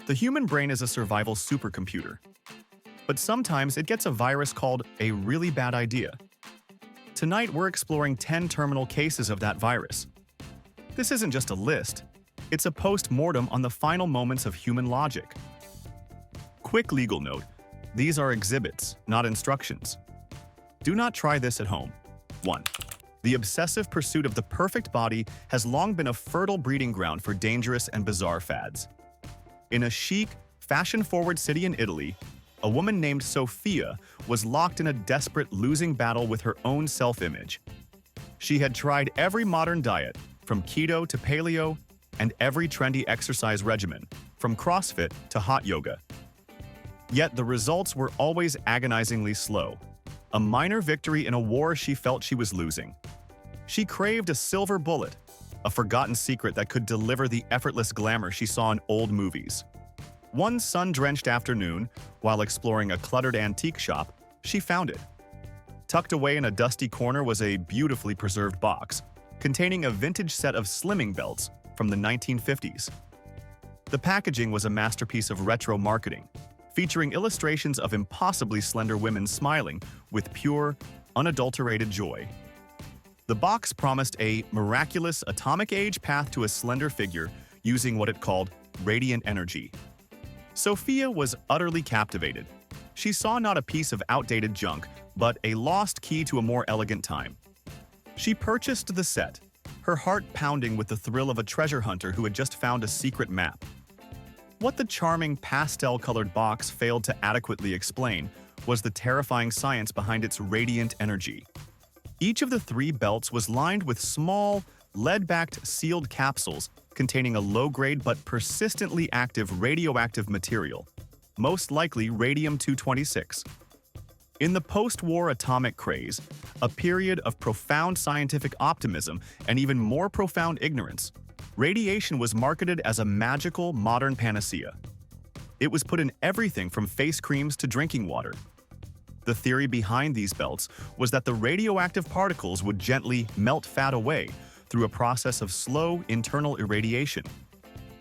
The human brain is a survival supercomputer, but sometimes it gets a virus called a really bad idea. Tonight, we're exploring 10 terminal cases of that virus. This isn't just a list, it's a post-mortem on the final moments of human logic. Quick legal note, these are exhibits, not instructions. Do not try this at home. 1. The obsessive pursuit of the perfect body has long been a fertile breeding ground for dangerous and bizarre fads. In a chic, fashion-forward city in Italy, a woman named Sophia was locked in a desperate losing battle with her own self-image. She had tried every modern diet, from keto to paleo, and every trendy exercise regimen, from CrossFit to hot yoga. Yet the results were always agonizingly slow, a minor victory in a war she felt she was losing. She craved a silver bullet, a forgotten secret that could deliver the effortless glamour she saw in old movies. One sun-drenched afternoon, while exploring a cluttered antique shop, she found it. Tucked away in a dusty corner was a beautifully preserved box, containing a vintage set of slimming belts from the 1950s. The packaging was a masterpiece of retro marketing, featuring illustrations of impossibly slender women smiling with pure, unadulterated joy. The box promised a miraculous atomic-age path to a slender figure using what it called radiant energy. Sophia was utterly captivated. She saw not a piece of outdated junk, but a lost key to a more elegant time. She purchased the set, her heart pounding with the thrill of a treasure hunter who had just found a secret map. What the charming pastel-colored box failed to adequately explain was the terrifying science behind its radiant energy. Each of the 3 belts was lined with small, lead-backed sealed capsules containing a low-grade but persistently active radioactive material, most likely radium-226. In the post-war atomic craze, a period of profound scientific optimism and even more profound ignorance, radiation was marketed as a magical modern panacea. It was put in everything from face creams to drinking water. The theory behind these belts was that the radioactive particles would gently melt fat away through a process of slow internal irradiation.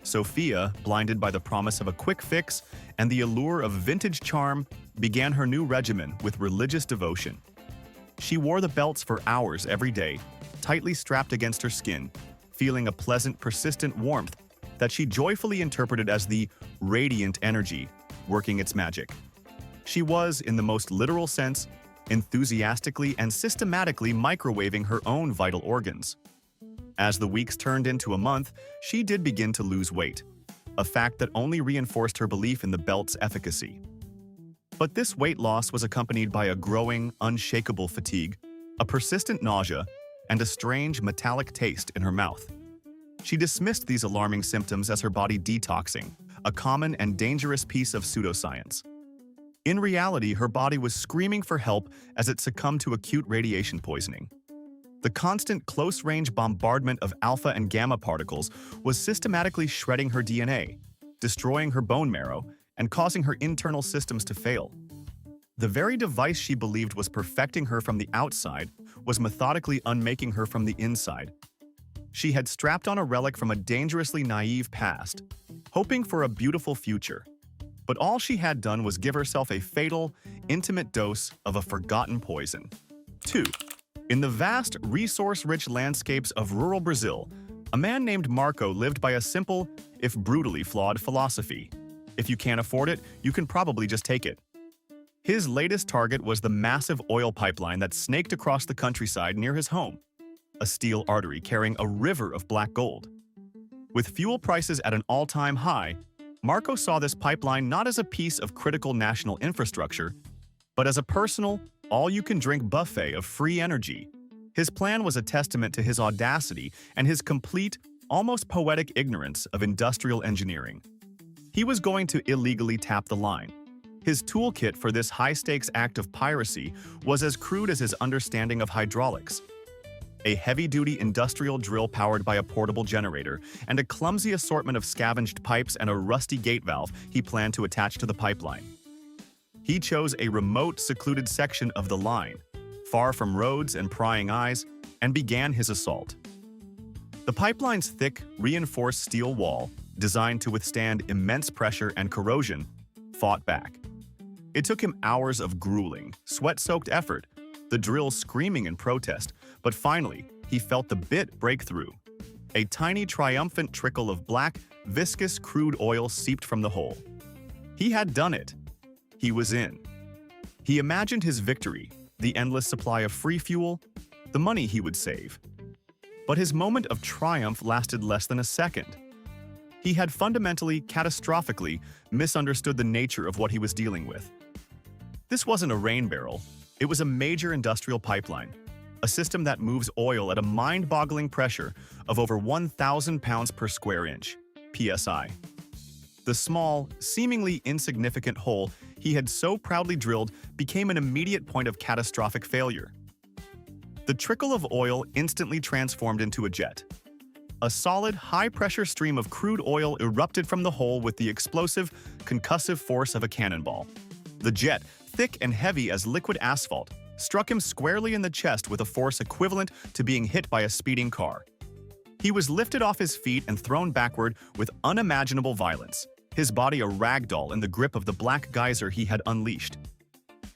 Sophia, blinded by the promise of a quick fix and the allure of vintage charm, began her new regimen with religious devotion. She wore the belts for hours every day, tightly strapped against her skin, feeling a pleasant, persistent warmth that she joyfully interpreted as the radiant energy working its magic. She was, in the most literal sense, enthusiastically and systematically microwaving her own vital organs. As the weeks turned into a month, she did begin to lose weight, a fact that only reinforced her belief in the belt's efficacy. But this weight loss was accompanied by a growing, unshakable fatigue, a persistent nausea, and a strange metallic taste in her mouth. She dismissed these alarming symptoms as her body detoxing, a common and dangerous piece of pseudoscience. In reality, her body was screaming for help as it succumbed to acute radiation poisoning. The constant close-range bombardment of alpha and gamma particles was systematically shredding her DNA, destroying her bone marrow, and causing her internal systems to fail. The very device she believed was perfecting her from the outside was methodically unmaking her from the inside. She had strapped on a relic from a dangerously naive past, hoping for a beautiful future. But all she had done was give herself a fatal, intimate dose of a forgotten poison. 2. In the vast, resource-rich landscapes of rural Brazil, a man named Marco lived by a simple, if brutally flawed, philosophy. If you can't afford it, you can probably just take it. His latest target was the massive oil pipeline that snaked across the countryside near his home, a steel artery carrying a river of black gold. With fuel prices at an all-time high, Marco saw this pipeline not as a piece of critical national infrastructure, but as a personal, all-you-can-drink buffet of free energy. His plan was a testament to his audacity and his complete, almost poetic ignorance of industrial engineering. He was going to illegally tap the line. His toolkit for this high-stakes act of piracy was as crude as his understanding of hydraulics. A heavy-duty industrial drill powered by a portable generator, and a clumsy assortment of scavenged pipes and a rusty gate valve he planned to attach to the pipeline. He chose a remote, secluded section of the line, far from roads and prying eyes, and began his assault. The pipeline's thick, reinforced steel wall, designed to withstand immense pressure and corrosion, fought back. It took him hours of grueling, sweat-soaked effort, the drill screaming in protest, but finally, he felt the bit break through. A tiny triumphant trickle of black, viscous crude oil seeped from the hole. He had done it. He was in. He imagined his victory, the endless supply of free fuel, the money he would save. But his moment of triumph lasted less than a second. He had fundamentally, catastrophically misunderstood the nature of what he was dealing with. This wasn't a rain barrel. It was a major industrial pipeline, a system that moves oil at a mind-boggling pressure of over 1,000 pounds per square inch, psi. The small, seemingly insignificant hole he had so proudly drilled became an immediate point of catastrophic failure. The trickle of oil instantly transformed into a jet. A solid, high-pressure stream of crude oil erupted from the hole with the explosive, concussive force of a cannonball. The jet, thick and heavy as liquid asphalt, struck him squarely in the chest with a force equivalent to being hit by a speeding car. He was lifted off his feet and thrown backward with unimaginable violence, his body a rag doll in the grip of the black geyser he had unleashed.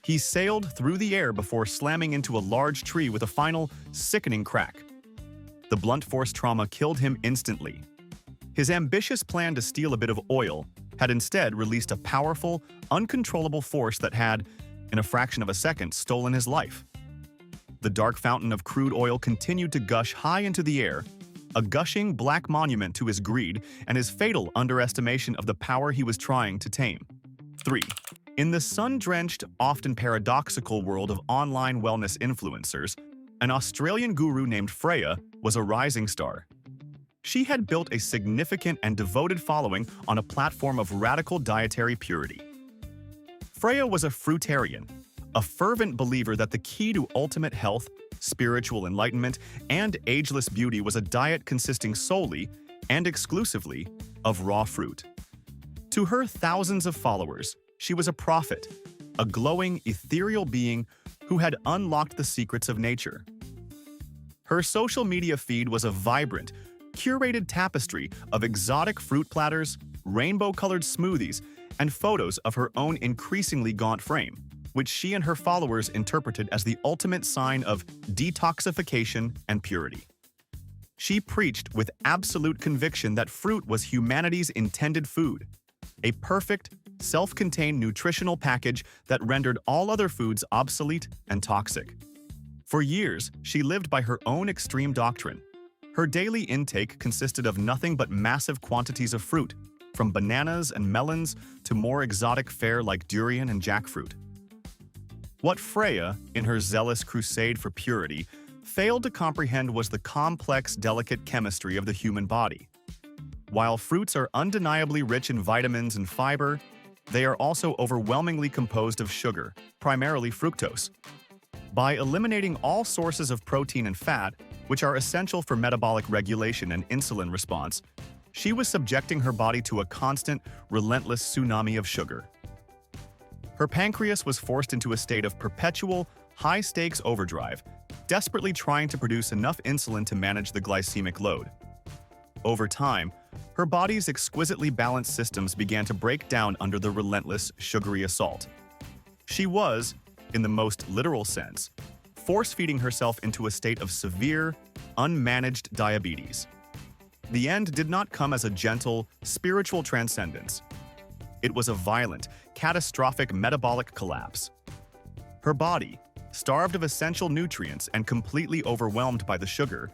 He sailed through the air before slamming into a large tree with a final, sickening crack. The blunt force trauma killed him instantly. His ambitious plan to steal a bit of oil had instead released a powerful, uncontrollable force that had, in a fraction of a second, stolen his life. The dark fountain of crude oil continued to gush high into the air, a gushing black monument to his greed and his fatal underestimation of the power he was trying to tame. 3. In the sun-drenched, often paradoxical world of online wellness influencers, an Australian guru named Freya was a rising star. She had built a significant and devoted following on a platform of radical dietary purity. Freya was a fruitarian, a fervent believer that the key to ultimate health, spiritual enlightenment, and ageless beauty was a diet consisting solely and exclusively of raw fruit. To her thousands of followers, she was a prophet, a glowing, ethereal being who had unlocked the secrets of nature. Her social media feed was a vibrant, curated tapestry of exotic fruit platters, rainbow-colored smoothies, and photos of her own increasingly gaunt frame, which she and her followers interpreted as the ultimate sign of detoxification and purity. She preached with absolute conviction that fruit was humanity's intended food, a perfect, self-contained nutritional package that rendered all other foods obsolete and toxic. For years, she lived by her own extreme doctrine. Her daily intake consisted of nothing but massive quantities of fruit, from bananas and melons to more exotic fare like durian and jackfruit. What Freya, in her zealous crusade for purity, failed to comprehend was the complex, delicate chemistry of the human body. While fruits are undeniably rich in vitamins and fiber, they are also overwhelmingly composed of sugar, primarily fructose. By eliminating all sources of protein and fat, which are essential for metabolic regulation and insulin response, she was subjecting her body to a constant, relentless tsunami of sugar. Her pancreas was forced into a state of perpetual, high-stakes overdrive, desperately trying to produce enough insulin to manage the glycemic load. Over time, her body's exquisitely balanced systems began to break down under the relentless, sugary assault. She was, in the most literal sense, force-feeding herself into a state of severe, unmanaged diabetes. The end did not come as a gentle, spiritual transcendence. It was a violent, catastrophic metabolic collapse. Her body, starved of essential nutrients and completely overwhelmed by the sugar,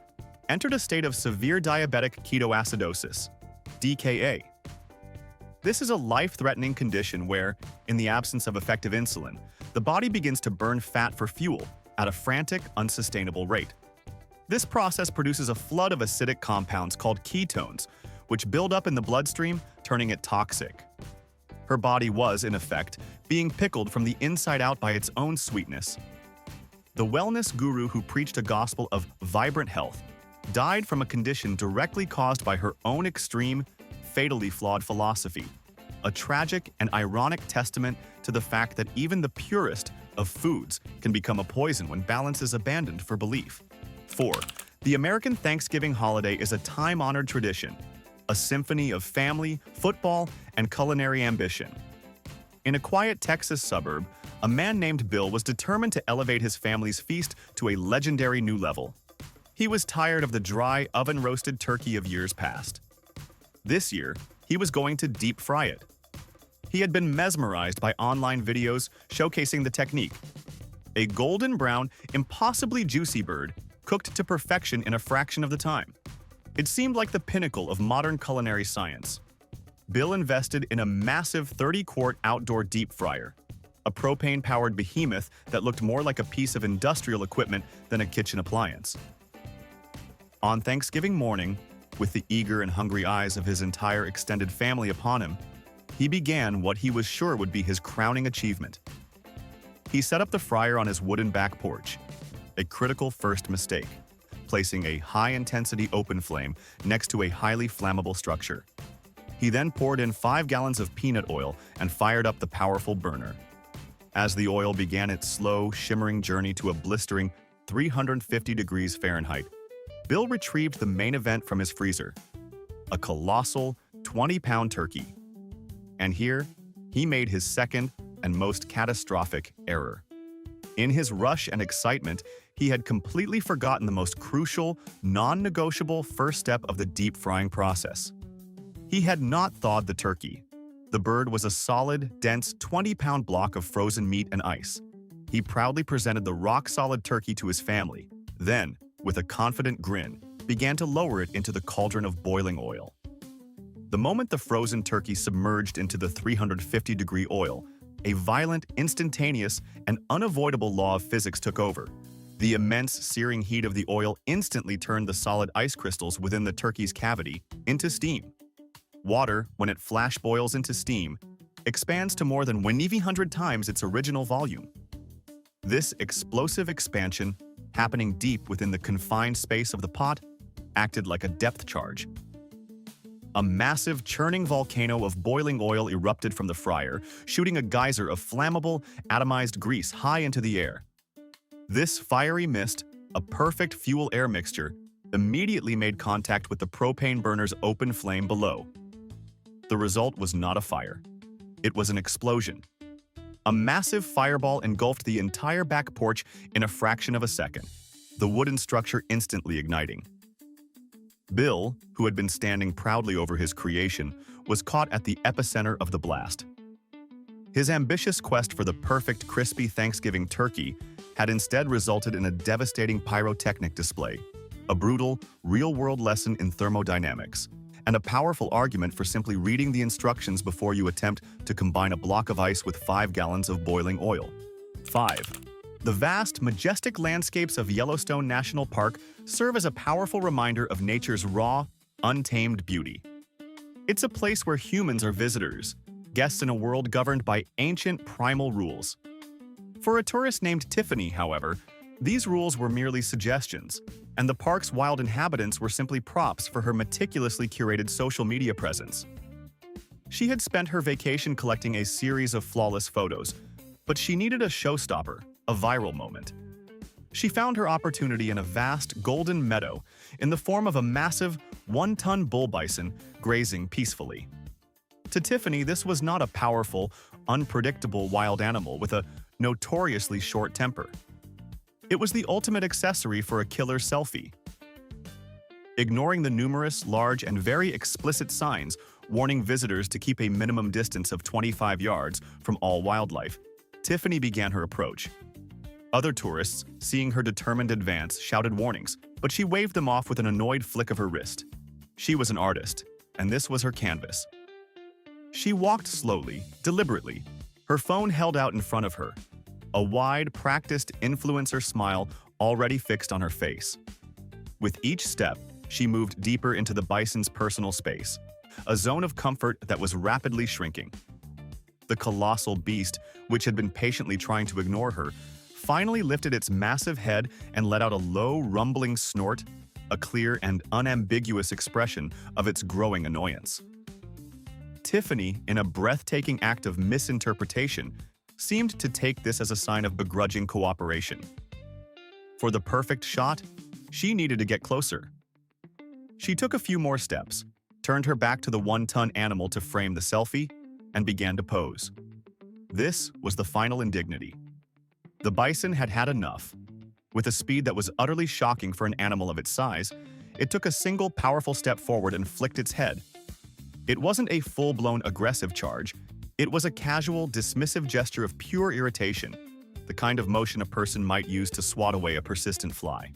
entered a state of severe diabetic ketoacidosis, DKA. This is a life-threatening condition where, in the absence of effective insulin, the body begins to burn fat for fuel at a frantic, unsustainable rate. This process produces a flood of acidic compounds called ketones, which build up in the bloodstream, turning it toxic. Her body was, in effect, being pickled from the inside out by its own sweetness. The wellness guru who preached a gospel of vibrant health died from a condition directly caused by her own extreme, fatally flawed philosophy, a tragic and ironic testament to the fact that even the purest of foods can become a poison when balance is abandoned for belief. 4. The American Thanksgiving holiday is a time-honored tradition. a symphony of family, football, and culinary ambition. In a quiet Texas suburb, a man named Bill was determined to elevate his family's feast to a legendary new level. He was tired of the dry, oven-roasted turkey of years past. This year, he was going to deep fry it. He had been mesmerized by online videos showcasing the technique. A golden brown, impossibly juicy bird, cooked to perfection in a fraction of the time. It seemed like the pinnacle of modern culinary science. Bill invested in a massive 30-quart outdoor deep fryer, a propane-powered behemoth that looked more like a piece of industrial equipment than a kitchen appliance. On Thanksgiving morning, with the eager and hungry eyes of his entire extended family upon him, he began what he was sure would be his crowning achievement. He set up the fryer on his wooden back porch, a critical first mistake, placing a high-intensity open flame next to a highly flammable structure. He then poured in 5 gallons of peanut oil and fired up the powerful burner. As the oil began its slow, shimmering journey to a blistering 350 degrees Fahrenheit, Bill retrieved the main event from his freezer, a colossal 20-pound turkey. And here, he made his second and most catastrophic error. In his rush and excitement, he had completely forgotten the most crucial, non-negotiable first step of the deep frying process. He had not thawed the turkey. The bird was a solid, dense 20-pound block of frozen meat and ice. He proudly presented the rock-solid turkey to his family, then, with a confident grin, began to lower it into the cauldron of boiling oil. The moment the frozen turkey submerged into the 350-degree oil, a violent, instantaneous, and unavoidable law of physics took over. The immense, searing heat of the oil instantly turned the solid ice crystals within the turkey's cavity into steam. Water, when it flash boils into steam, expands to more than 100 times its original volume. This explosive expansion, happening deep within the confined space of the pot, acted like a depth charge. A massive, churning volcano of boiling oil erupted from the fryer, shooting a geyser of flammable, atomized grease high into the air. This fiery mist, a perfect fuel-air mixture, immediately made contact with the propane burner's open flame below. The result was not a fire. It was an explosion. A massive fireball engulfed the entire back porch in a fraction of a second, the wooden structure instantly igniting. Bill, who had been standing proudly over his creation, was caught at the epicenter of the blast. His ambitious quest for the perfect crispy Thanksgiving turkey had instead resulted in a devastating pyrotechnic display, a brutal, real-world lesson in thermodynamics, and a powerful argument for simply reading the instructions before you attempt to combine a block of ice with 5 gallons of boiling oil. 5. The vast, majestic landscapes of Yellowstone National Park serve as a powerful reminder of nature's raw, untamed beauty. It's a place where humans are visitors, guests in a world governed by ancient primal rules. For a tourist named Tiffany, however, these rules were merely suggestions, and the park's wild inhabitants were simply props for her meticulously curated social media presence. She had spent her vacation collecting a series of flawless photos, but she needed a showstopper, a viral moment. She found her opportunity in a vast, golden meadow in the form of a massive, 1-ton bull bison grazing peacefully. To Tiffany, this was not a powerful, unpredictable wild animal with a notoriously short temper. It was the ultimate accessory for a killer selfie. Ignoring the numerous, large, and very explicit signs warning visitors to keep a minimum distance of 25 yards from all wildlife, Tiffany began her approach. Other tourists, seeing her determined advance, shouted warnings, but she waved them off with an annoyed flick of her wrist. She was an artist, and this was her canvas. She walked slowly, deliberately, her phone held out in front of her, a wide, practiced influencer smile already fixed on her face. With each step, she moved deeper into the bison's personal space, a zone of comfort that was rapidly shrinking. The colossal beast, which had been patiently trying to ignore her, finally lifted its massive head and let out a low, rumbling snort, a clear and unambiguous expression of its growing annoyance. Tiffany, in a breathtaking act of misinterpretation, seemed to take this as a sign of begrudging cooperation. For the perfect shot, she needed to get closer. She took a few more steps, turned her back to the one-ton animal to frame the selfie, and began to pose. This was the final indignity. The bison had had enough. With a speed that was utterly shocking for an animal of its size, it took a single powerful step forward and flicked its head. It wasn't a full-blown aggressive charge. It was a casual, dismissive gesture of pure irritation, the kind of motion a person might use to swat away a persistent fly.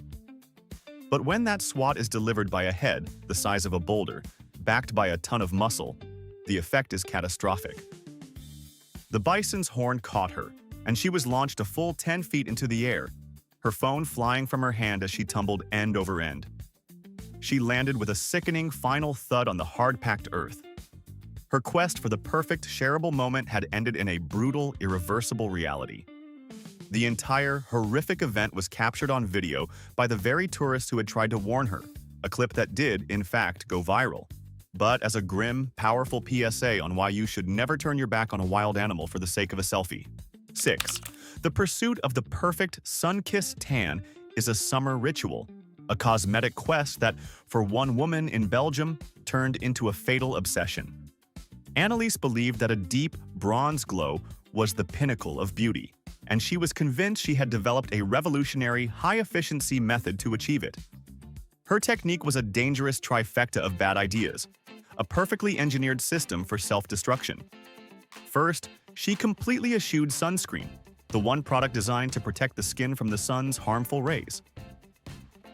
But when that swat is delivered by a head the size of a boulder, backed by a ton of muscle, the effect is catastrophic. The bison's horn caught her, and she was launched a full 10 feet into the air, her phone flying from her hand as she tumbled end over end. She landed with a sickening final thud on the hard-packed earth. Her quest for the perfect, shareable moment had ended in a brutal, irreversible reality. The entire, horrific event was captured on video by the very tourists who had tried to warn her, a clip that did, in fact, go viral. But as a grim, powerful PSA on why you should never turn your back on a wild animal for the sake of a selfie. 6. The pursuit of the perfect, sun-kissed tan is a summer ritual, a cosmetic quest that, for one woman in Belgium, turned into a fatal obsession. Anneliese believed that a deep, bronze glow was the pinnacle of beauty, and she was convinced she had developed a revolutionary, high-efficiency method to achieve it. Her technique was a dangerous trifecta of bad ideas, a perfectly engineered system for self-destruction. First, she completely eschewed sunscreen, the one product designed to protect the skin from the sun's harmful rays.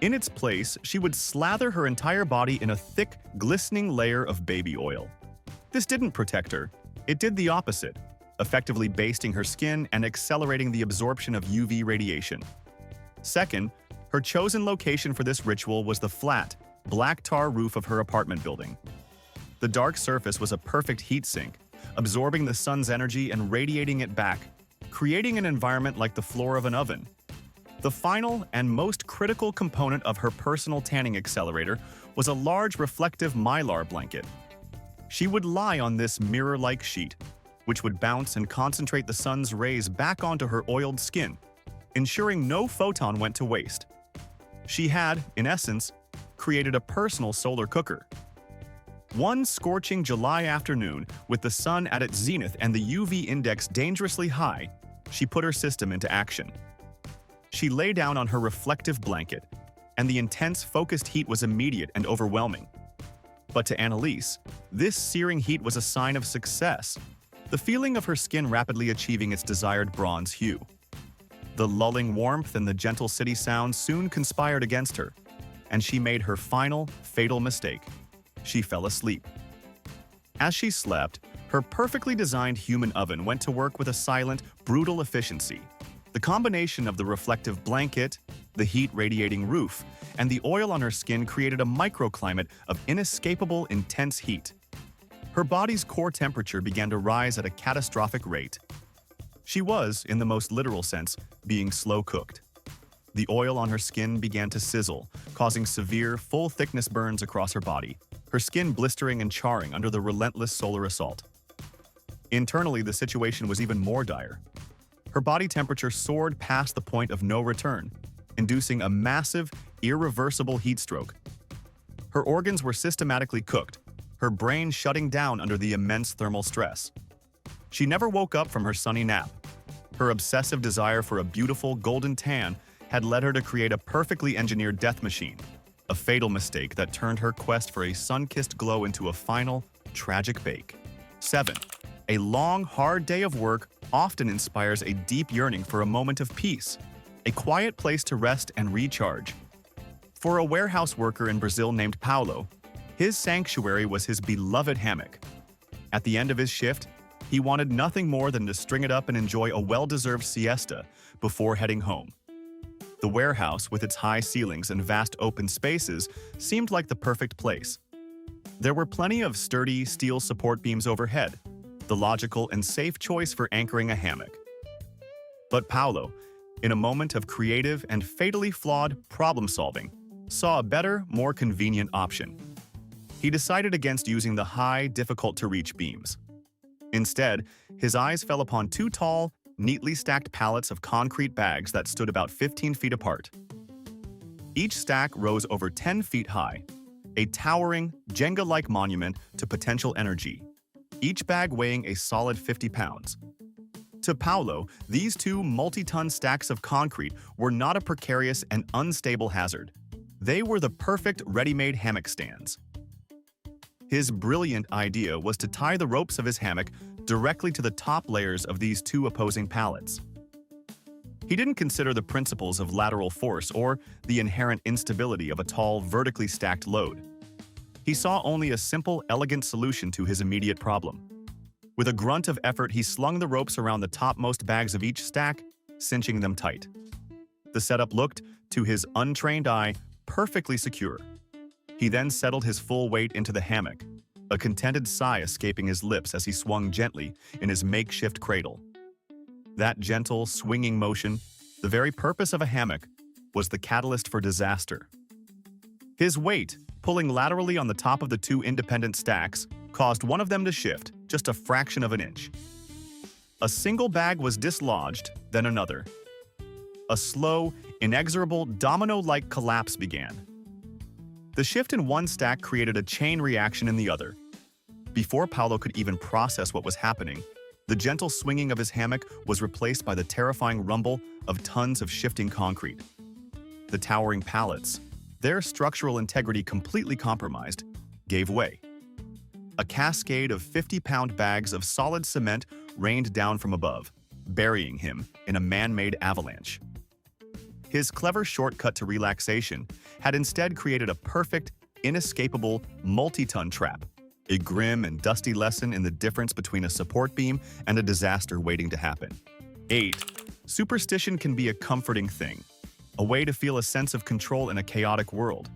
In its place, she would slather her entire body in a thick, glistening layer of baby oil. This didn't protect her. It did the opposite, effectively basting her skin and accelerating the absorption of UV radiation. Second, her chosen location for this ritual was the flat, black tar roof of her apartment building. The dark surface was a perfect heat sink, absorbing the sun's energy and radiating it back, creating an environment like the floor of an oven. The final and most critical component of her personal tanning accelerator was a large reflective mylar blanket. She would lie on this mirror-like sheet, which would bounce and concentrate the sun's rays back onto her oiled skin, ensuring no photon went to waste. She had, in essence, created a personal solar cooker. One scorching July afternoon, with the sun at its zenith and the UV index dangerously high, she put her system into action. She lay down on her reflective blanket, and the intense, focused heat was immediate and overwhelming. But to Anneliese, this searing heat was a sign of success, the feeling of her skin rapidly achieving its desired bronze hue. The lulling warmth and the gentle city sounds soon conspired against her, and she made her final, fatal mistake. She fell asleep. As she slept, her perfectly designed human oven went to work with a silent, brutal efficiency. The combination of the reflective blanket, the heat-radiating roof, and the oil on her skin created a microclimate of inescapable, intense heat. Her body's core temperature began to rise at a catastrophic rate. She was, in the most literal sense, being slow-cooked. The oil on her skin began to sizzle, causing severe, full-thickness burns across her body, her skin blistering and charring under the relentless solar assault. Internally, the situation was even more dire. Her body temperature soared past the point of no return, inducing a massive, irreversible heat stroke. Her organs were systematically cooked, her brain shutting down under the immense thermal stress. She never woke up from her sunny nap. Her obsessive desire for a beautiful, golden tan had led her to create a perfectly engineered death machine, a fatal mistake that turned her quest for a sun-kissed glow into a final, tragic bake. 7. A long, hard day of work often inspires a deep yearning for a moment of peace, a quiet place to rest and recharge. For a warehouse worker in Brazil named Paulo, his sanctuary was his beloved hammock. At the end of his shift, he wanted nothing more than to string it up and enjoy a well-deserved siesta before heading home. The warehouse, with its high ceilings and vast open spaces, seemed like the perfect place. There were plenty of sturdy steel support beams overhead, the logical and safe choice for anchoring a hammock. But Paulo, in a moment of creative and fatally flawed problem-solving, saw a better, more convenient option. He decided against using the high, difficult-to-reach beams. Instead, his eyes fell upon two tall, neatly stacked pallets of concrete bags that stood about 15 feet apart. Each stack rose over 10 feet high, a towering, Jenga-like monument to potential energy, each bag weighing a solid 50 pounds. To Paulo, these two multi-ton stacks of concrete were not a precarious and unstable hazard. They were the perfect ready-made hammock stands. His brilliant idea was to tie the ropes of his hammock directly to the top layers of these two opposing pallets. He didn't consider the principles of lateral force or the inherent instability of a tall, vertically stacked load. He saw only a simple, elegant solution to his immediate problem. With a grunt of effort, he slung the ropes around the topmost bags of each stack, cinching them tight. The setup looked, to his untrained eye, perfectly secure. He then settled his full weight into the hammock, a contented sigh escaping his lips as he swung gently in his makeshift cradle. That gentle, swinging motion, the very purpose of a hammock, was the catalyst for disaster. His weight, pulling laterally on the top of the two independent stacks, caused one of them to shift just a fraction of an inch. A single bag was dislodged, then another. A slow, inexorable, domino-like collapse began. The shift in one stack created a chain reaction in the other. Before Paulo could even process what was happening, the gentle swinging of his hammock was replaced by the terrifying rumble of tons of shifting concrete. The towering pallets, their structural integrity completely compromised, gave way. A cascade of 50-pound bags of solid cement rained down from above, burying him in a man-made avalanche. His clever shortcut to relaxation had instead created a perfect, inescapable, multi-ton trap, a grim and dusty lesson in the difference between a support beam and a disaster waiting to happen. 8. Superstition can be a comforting thing, a way to feel a sense of control in a chaotic world.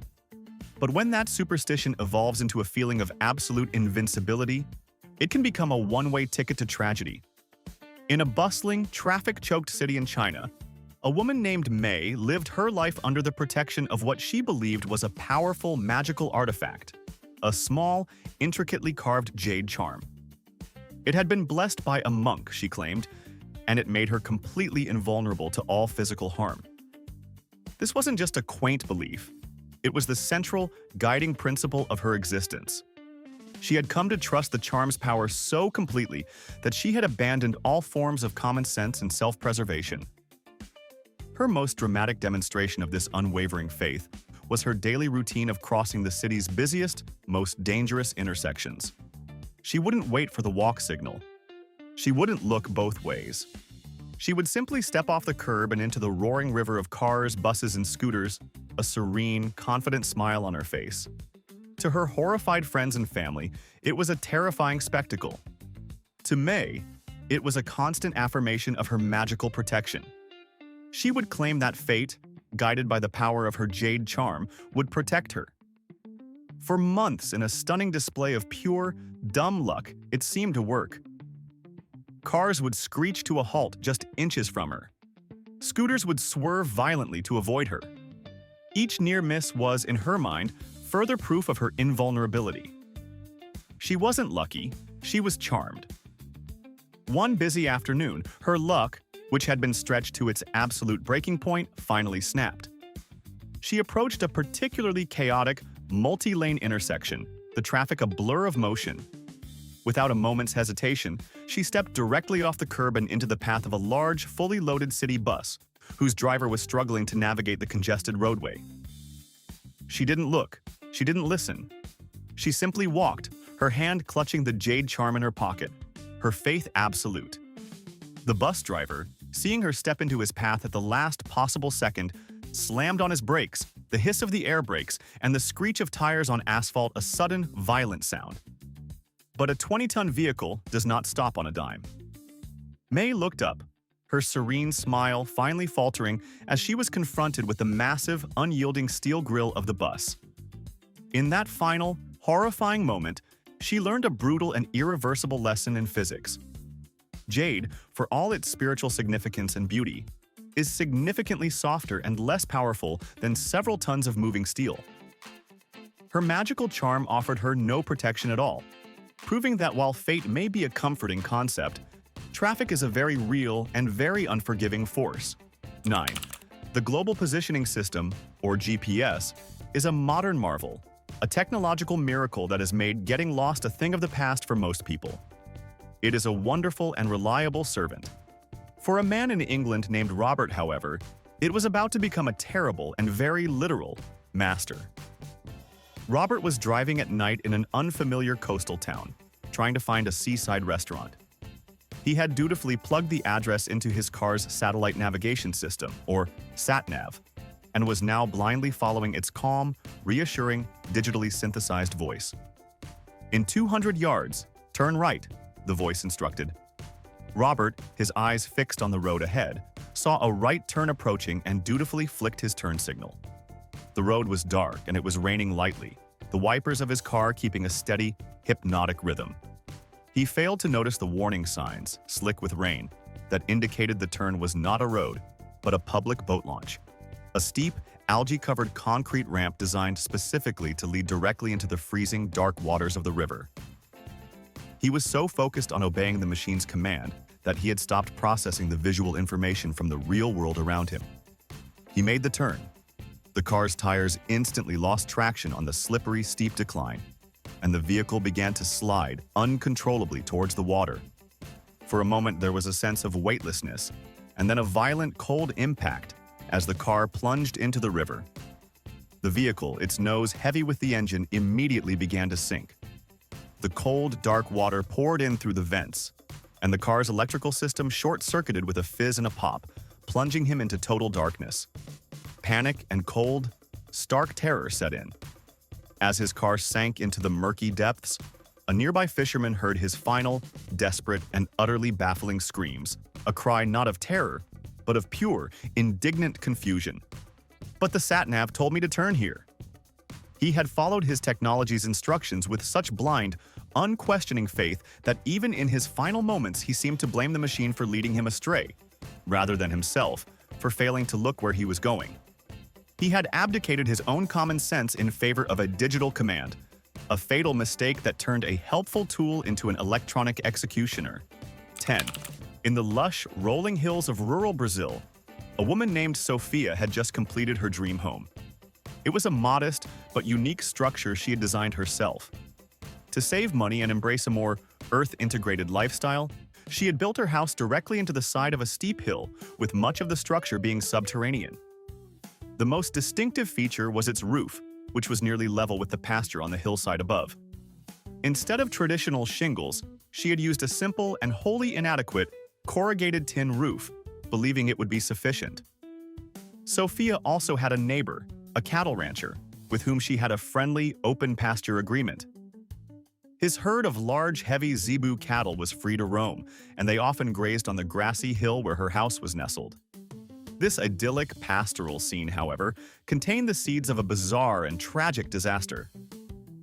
But when that superstition evolves into a feeling of absolute invincibility, it can become a one-way ticket to tragedy. In a bustling, traffic-choked city in China, a woman named May lived her life under the protection of what she believed was a powerful magical artifact, a small, intricately carved jade charm. It had been blessed by a monk, she claimed, and it made her completely invulnerable to all physical harm. This wasn't just a quaint belief. It was the central, guiding principle of her existence. She had come to trust the charm's power so completely that she had abandoned all forms of common sense and self-preservation. Her most dramatic demonstration of this unwavering faith was her daily routine of crossing the city's busiest, most dangerous intersections. She wouldn't wait for the walk signal. She wouldn't look both ways. She would simply step off the curb and into the roaring river of cars, buses, and scooters, a serene, confident smile on her face. To her horrified friends and family, it was a terrifying spectacle. To May, it was a constant affirmation of her magical protection. She would claim that fate, guided by the power of her jade charm, would protect her. For months, in a stunning display of pure, dumb luck, it seemed to work. Cars would screech to a halt just inches from her. Scooters would swerve violently to avoid her. Each near miss was, in her mind, further proof of her invulnerability. She wasn't lucky, she was charmed. One busy afternoon, her luck, which had been stretched to its absolute breaking point, finally snapped. She approached a particularly chaotic, multi-lane intersection, the traffic a blur of motion. Without a moment's hesitation, she stepped directly off the curb and into the path of a large, fully loaded city bus, whose driver was struggling to navigate the congested roadway. She didn't look. She didn't listen. She simply walked, her hand clutching the jade charm in her pocket, her faith absolute. The bus driver, seeing her step into his path at the last possible second, slammed on his brakes, the hiss of the air brakes, and the screech of tires on asphalt a sudden, violent sound. But a 20-ton vehicle does not stop on a dime. May looked up, her serene smile finally faltering as she was confronted with the massive, unyielding steel grille of the bus. In that final, horrifying moment, she learned a brutal and irreversible lesson in physics. Jade, for all its spiritual significance and beauty, is significantly softer and less powerful than several tons of moving steel. Her magical charm offered her no protection at all, proving that while fate may be a comforting concept, traffic is a very real and very unforgiving force. 9. The Global Positioning System, or GPS, is a modern marvel, a technological miracle that has made getting lost a thing of the past for most people. It is a wonderful and reliable servant. For a man in England named Robert, however, it was about to become a terrible and very literal master. Robert was driving at night in an unfamiliar coastal town, trying to find a seaside restaurant. He had dutifully plugged the address into his car's satellite navigation system, or sat-nav, and was now blindly following its calm, reassuring, digitally synthesized voice. "In 200 yards, turn right," the voice instructed. Robert, his eyes fixed on the road ahead, saw a right turn approaching and dutifully flicked his turn signal. The road was dark and it was raining lightly, the wipers of his car keeping a steady, hypnotic rhythm. He failed to notice the warning signs, slick with rain, that indicated the turn was not a road, but a public boat launch. A steep, algae-covered concrete ramp designed specifically to lead directly into the freezing, dark waters of the river. He was so focused on obeying the machine's command that he had stopped processing the visual information from the real world around him. He made the turn. The car's tires instantly lost traction on the slippery, steep decline, and the vehicle began to slide uncontrollably towards the water. For a moment, there was a sense of weightlessness, and then a violent, cold impact as the car plunged into the river. The vehicle, its nose heavy with the engine, immediately began to sink. The cold, dark water poured in through the vents, and the car's electrical system short-circuited with a fizz and a pop, plunging him into total darkness. Panic and cold, stark terror set in. As his car sank into the murky depths, a nearby fisherman heard his final, desperate, and utterly baffling screams, a cry not of terror, but of pure, indignant confusion. "But the sat-nav told me to turn here." He had followed his technology's instructions with such blind, unquestioning faith that even in his final moments he seemed to blame the machine for leading him astray, rather than himself for failing to look where he was going. He had abdicated his own common sense in favor of a digital command, a fatal mistake that turned a helpful tool into an electronic executioner. 10. In the lush, rolling hills of rural Brazil, a woman named Sophia had just completed her dream home. It was a modest but unique structure she had designed herself. To save money and embrace a more earth-integrated lifestyle, she had built her house directly into the side of a steep hill, with much of the structure being subterranean. The most distinctive feature was its roof, which was nearly level with the pasture on the hillside above. Instead of traditional shingles, she had used a simple and wholly inadequate corrugated tin roof, believing it would be sufficient. Sophia also had a neighbor, a cattle rancher, with whom she had a friendly, open pasture agreement. His herd of large, heavy zebu cattle was free to roam, and they often grazed on the grassy hill where her house was nestled. This idyllic pastoral scene, however, contained the seeds of a bizarre and tragic disaster.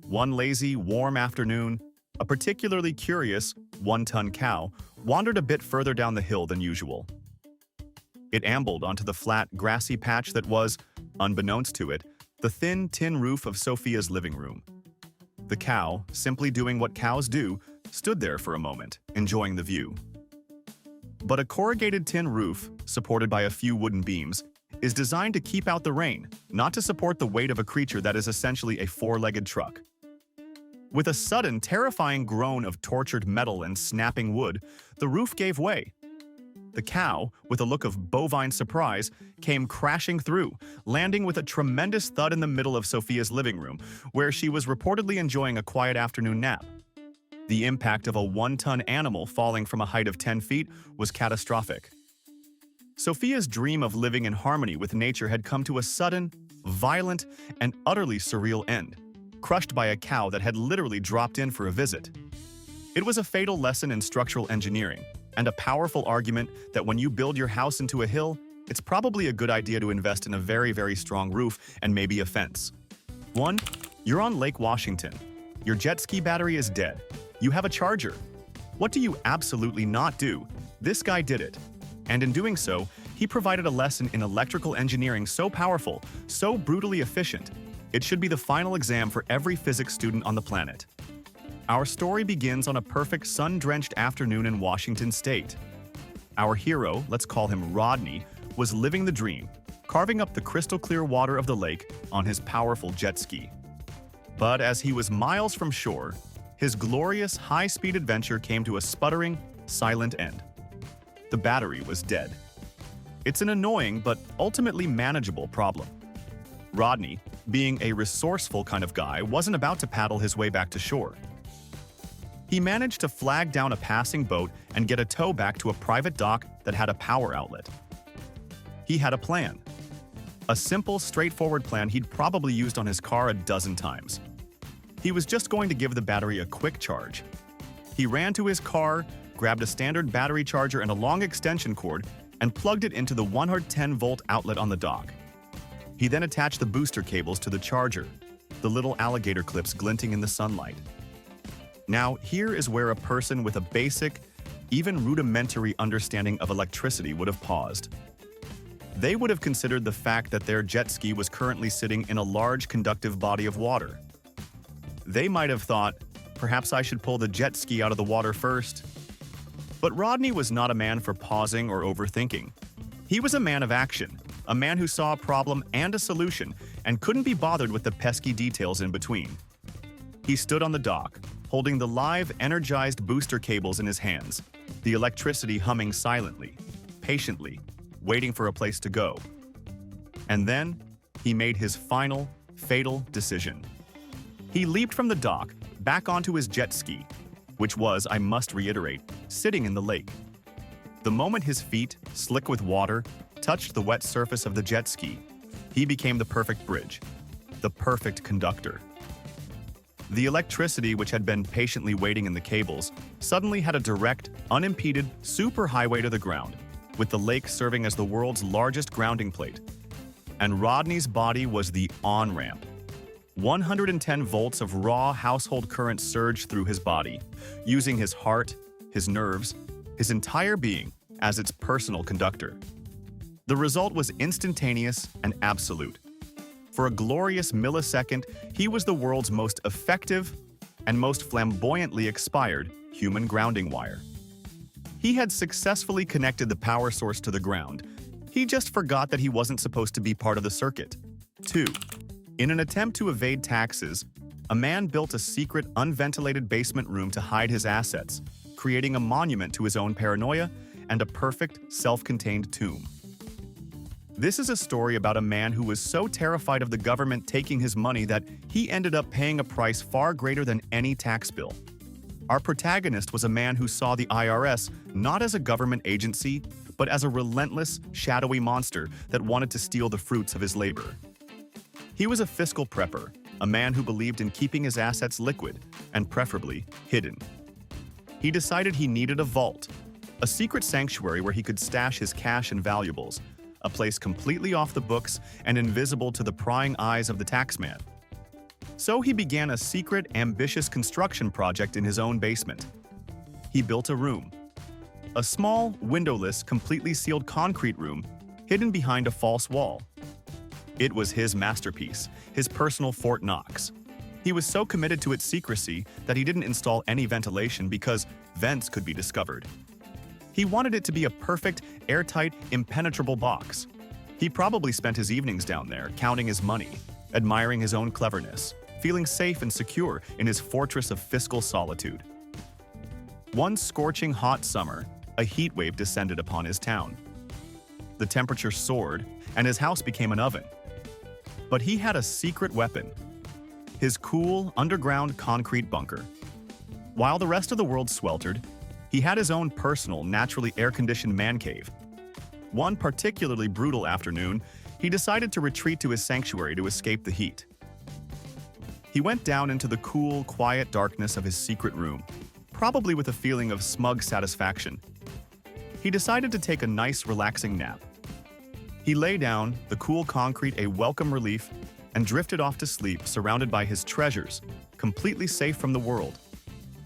One lazy, warm afternoon, a particularly curious, one-ton cow wandered a bit further down the hill than usual. It ambled onto the flat, grassy patch that was, unbeknownst to it, the thin tin roof of Sophia's living room. The cow, simply doing what cows do, stood there for a moment, enjoying the view. But a corrugated tin roof, supported by a few wooden beams, is designed to keep out the rain, not to support the weight of a creature that is essentially a four-legged truck. With a sudden, terrifying groan of tortured metal and snapping wood, the roof gave way. The cow, with a look of bovine surprise, came crashing through, landing with a tremendous thud in the middle of Sophia's living room, where she was reportedly enjoying a quiet afternoon nap. The impact of a one-ton animal falling from a height of 10 feet was catastrophic. Sophia's dream of living in harmony with nature had come to a sudden, violent, and utterly surreal end, crushed by a cow that had literally dropped in for a visit. It was a fatal lesson in structural engineering, and a powerful argument that when you build your house into a hill, it's probably a good idea to invest in a very, very strong roof and maybe a fence. 1. You're on Lake Washington. Your jet ski battery is dead. You have a charger. What do you absolutely not do? This guy did it. And in doing so, he provided a lesson in electrical engineering so powerful, so brutally efficient, it should be the final exam for every physics student on the planet. Our story begins on a perfect sun-drenched afternoon in Washington State. Our hero, let's call him Rodney, was living the dream, carving up the crystal-clear water of the lake on his powerful jet ski. But as he was miles from shore, his glorious high-speed adventure came to a sputtering, silent end. The battery was dead. It's an annoying but ultimately manageable problem. Rodney, being a resourceful kind of guy, wasn't about to paddle his way back to shore. He managed to flag down a passing boat and get a tow back to a private dock that had a power outlet. He had a plan. A simple, straightforward plan he'd probably used on his car a dozen times. He was just going to give the battery a quick charge. He ran to his car, grabbed a standard battery charger and a long extension cord, and plugged it into the 110-volt outlet on the dock. He then attached the booster cables to the charger, the little alligator clips glinting in the sunlight. Now, here is where a person with a basic, even rudimentary understanding of electricity would have paused. They would have considered the fact that their jet ski was currently sitting in a large conductive body of water. They might have thought, perhaps I should pull the jet ski out of the water first. But Rodney was not a man for pausing or overthinking. He was a man of action, a man who saw a problem and a solution and couldn't be bothered with the pesky details in between. He stood on the dock, holding the live, energized booster cables in his hands, the electricity humming silently, patiently, waiting for a place to go. And then, he made his final, fatal decision. He leaped from the dock, back onto his jet ski, which was, I must reiterate, sitting in the lake. The moment his feet, slick with water, touched the wet surface of the jet ski, he became the perfect bridge, the perfect conductor. The electricity which had been patiently waiting in the cables suddenly had a direct, unimpeded superhighway to the ground, with the lake serving as the world's largest grounding plate. And Rodney's body was the on-ramp. 110 volts of raw household current surged through his body, using his heart, his nerves, his entire being as its personal conductor. The result was instantaneous and absolute. For a glorious millisecond, he was the world's most effective and most flamboyantly expired human grounding wire. He had successfully connected the power source to the ground. He just forgot that he wasn't supposed to be part of the circuit. 2. In an attempt to evade taxes, a man built a secret, unventilated basement room to hide his assets, creating a monument to his own paranoia and a perfect, self-contained tomb. This is a story about a man who was so terrified of the government taking his money that he ended up paying a price far greater than any tax bill. Our protagonist was a man who saw the IRS not as a government agency, but as a relentless, shadowy monster that wanted to steal the fruits of his labor. He was a fiscal prepper, a man who believed in keeping his assets liquid and preferably hidden. He decided he needed a vault, a secret sanctuary where he could stash his cash and valuables, a place completely off the books and invisible to the prying eyes of the taxman. So he began a secret, ambitious construction project in his own basement. He built a room, a small, windowless, completely sealed concrete room hidden behind a false wall. It was his masterpiece, his personal Fort Knox. He was so committed to its secrecy that he didn't install any ventilation because vents could be discovered. He wanted it to be a perfect, airtight, impenetrable box. He probably spent his evenings down there, counting his money, admiring his own cleverness, feeling safe and secure in his fortress of fiscal solitude. One scorching hot summer, a heat wave descended upon his town. The temperature soared, and his house became an oven. But he had a secret weapon, his cool, underground concrete bunker. While the rest of the world sweltered, he had his own personal, naturally air-conditioned man cave. One particularly brutal afternoon, he decided to retreat to his sanctuary to escape the heat. He went down into the cool, quiet darkness of his secret room, probably with a feeling of smug satisfaction. He decided to take a nice, relaxing nap. He lay down, the cool concrete a welcome relief, and drifted off to sleep surrounded by his treasures, completely safe from the world.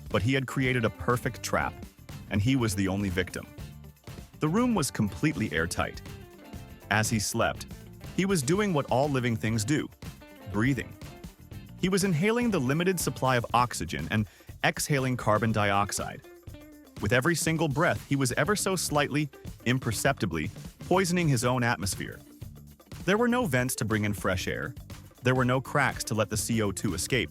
But he had created a perfect trap, and he was the only victim. The room was completely airtight. As he slept, he was doing what all living things do, breathing. He was inhaling the limited supply of oxygen and exhaling carbon dioxide. With every single breath, he was ever so slightly, imperceptibly, poisoning his own atmosphere. There were no vents to bring in fresh air. There were no cracks to let the CO2 escape.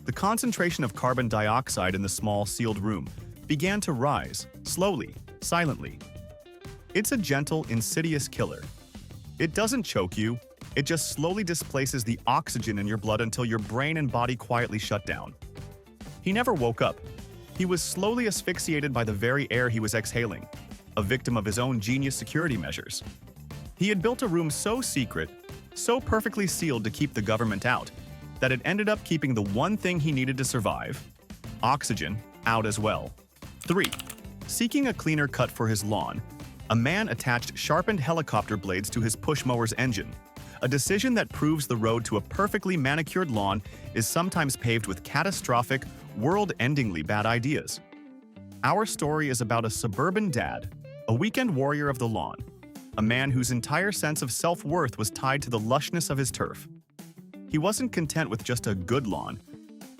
The concentration of carbon dioxide in the small sealed room began to rise, slowly, silently. It's a gentle, insidious killer. It doesn't choke you, it just slowly displaces the oxygen in your blood until your brain and body quietly shut down. He never woke up. He was slowly asphyxiated by the very air he was exhaling, a victim of his own genius security measures. He had built a room so secret, so perfectly sealed to keep the government out, that it ended up keeping the one thing he needed to survive, oxygen, out as well. 3. Seeking a cleaner cut for his lawn, a man attached sharpened helicopter blades to his push mower's engine, a decision that proves the road to a perfectly manicured lawn is sometimes paved with catastrophic, world-endingly bad ideas. Our story is about a suburban dad, a weekend warrior of the lawn, a man whose entire sense of self-worth was tied to the lushness of his turf. He wasn't content with just a good lawn.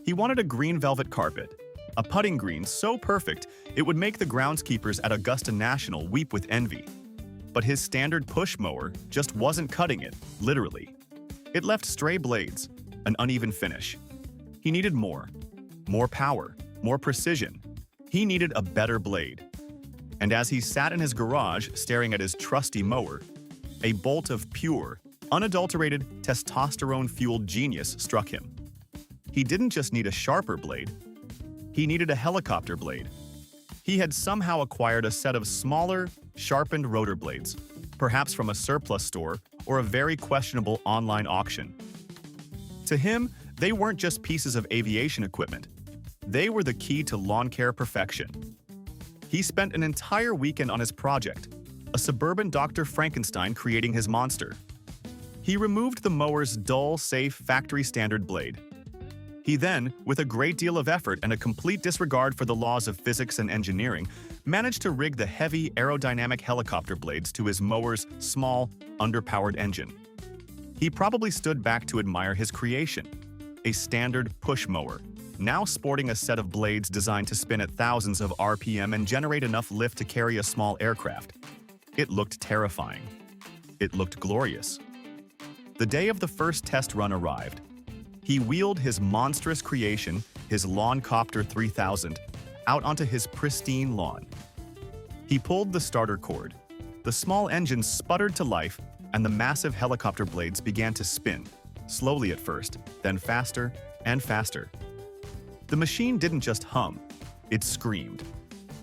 He wanted a green velvet carpet, a putting green so perfect it would make the groundskeepers at Augusta National weep with envy. But his standard push mower just wasn't cutting it, literally. It left stray blades, an uneven finish. He needed more power, more precision. He needed a better blade. And as he sat in his garage staring at his trusty mower, a bolt of pure, unadulterated, testosterone-fueled genius struck him. He didn't just need a sharper blade, he needed a helicopter blade. He had somehow acquired a set of smaller, sharpened rotor blades, perhaps from a surplus store or a very questionable online auction. To him, they weren't just pieces of aviation equipment. They were the key to lawn care perfection. He spent an entire weekend on his project, a suburban Dr. Frankenstein creating his monster. He removed the mower's dull, safe, factory-standard blade. He then, with a great deal of effort and a complete disregard for the laws of physics and engineering, managed to rig the heavy, aerodynamic helicopter blades to his mower's small, underpowered engine. He probably stood back to admire his creation, a standard push mower, now sporting a set of blades designed to spin at thousands of RPM and generate enough lift to carry a small aircraft. It looked terrifying. It looked glorious. The day of the first test run arrived. He wheeled his monstrous creation, his Lawncopter 3000, out onto his pristine lawn. He pulled the starter cord. The small engine sputtered to life, and the massive helicopter blades began to spin, slowly at first, then faster and faster. The machine didn't just hum, it screamed.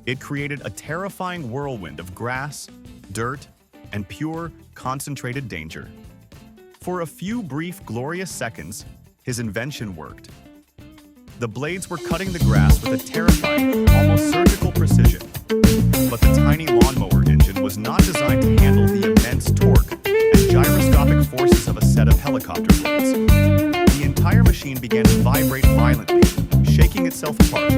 It created a terrifying whirlwind of grass, dirt, and pure, concentrated danger. For a few brief, glorious seconds, his invention worked. The blades were cutting the grass with a terrifying, almost surgical precision. But the tiny lawnmower engine was not designed to handle the immense torque and gyroscopic forces of a set of helicopter blades. The entire machine began to vibrate violently, shaking itself apart.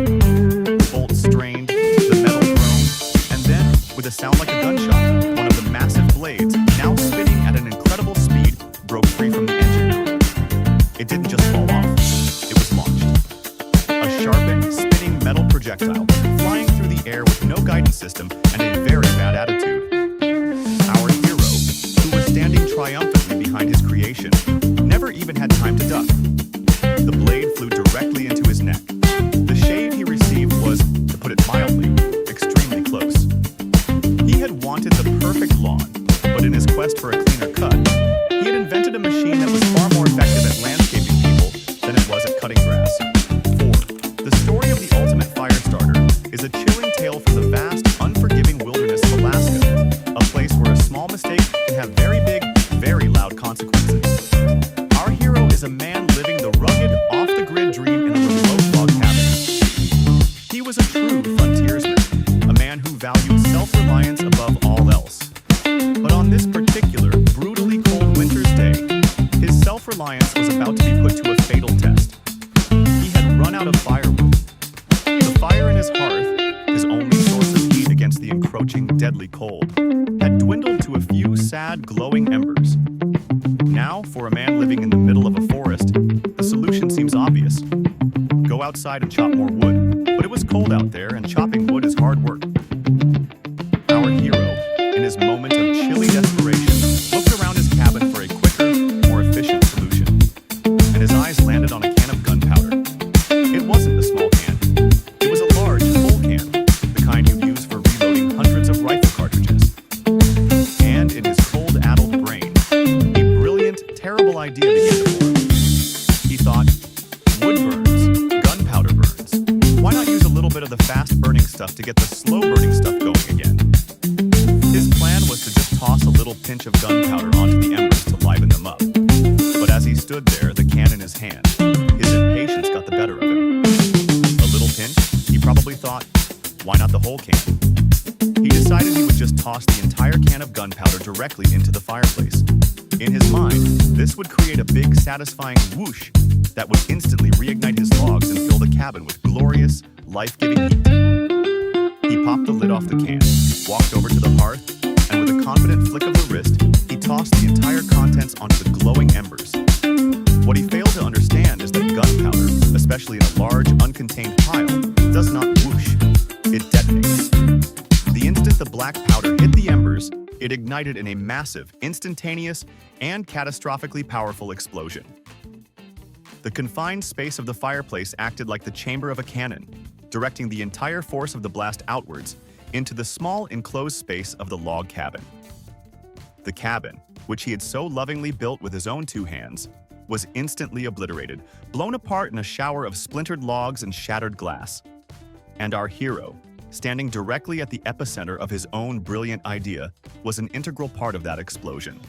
Bolts strained, the metal thrown, and then, with a sound like a gunshot, one of the massive blades, now spinning at an incredible speed, broke free from the engine mount. It didn't just fall off, it was launched. A sharpened, spinning metal projectile, flying through the air with no guidance system and a very bad attitude. Our hero, who was standing triumphantly behind his creation, never even had time to duck. The blade flew directly into his neck. The shave he received was, to put it mildly, extremely close. He had wanted the perfect lawn, but in his quest for a cleaner cut, he had invented a machine that was far more effective at landscaping people than it was at cutting grass. 4. The story of the ultimate fire starter is a chilling tale from the vast, unforgiving wilderness of Alaska, a place where a small mistake can have very big, very loud consequences. Our hero is a man living the rugged, off-the-grid dream in a remote log cabin. He was a true frontiersman, a man who valued self-reliance above all else. But on this particular, brutally cold winter's day, his self-reliance was about to be put to a fatal test. He had run out of firewood. The fire in his hearth, his only source of heat against the encroaching deadly cold, had dwindled to a few sad, glowing embers. Now, for a man living in the middle of a forest, the solution seems obvious. Go outside and chop more wood, but it was cold out there and chopping wood is hard work. Our hero, in his moment of chilly desperation, looked around his cabin for a quicker, more efficient solution. pinch of gunpowder onto the embers to liven them up. But as he stood there, the can in his hand, his impatience got the better of him. A little pinch? He probably thought, why not the whole can? He decided he would just toss the entire can of gunpowder directly into the fireplace. In his mind, this would create a big, satisfying whoosh that would instantly reignite his logs and fill the cabin with glorious, life-giving heat. He popped the lid off the can, walked over to the hearth, and with a confident flick of the wrist, he tossed the entire contents onto the glowing embers. What he failed to understand is that gunpowder, especially in a large, uncontained pile, does not whoosh. It detonates. The instant the black powder hit the embers, it ignited in a massive, instantaneous, and catastrophically powerful explosion. The confined space of the fireplace acted like the chamber of a cannon, directing the entire force of the blast outwards into the small enclosed space of the log cabin. The cabin, which he had so lovingly built with his own two hands, was instantly obliterated, blown apart in a shower of splintered logs and shattered glass. And our hero, standing directly at the epicenter of his own brilliant idea, was an integral part of that explosion.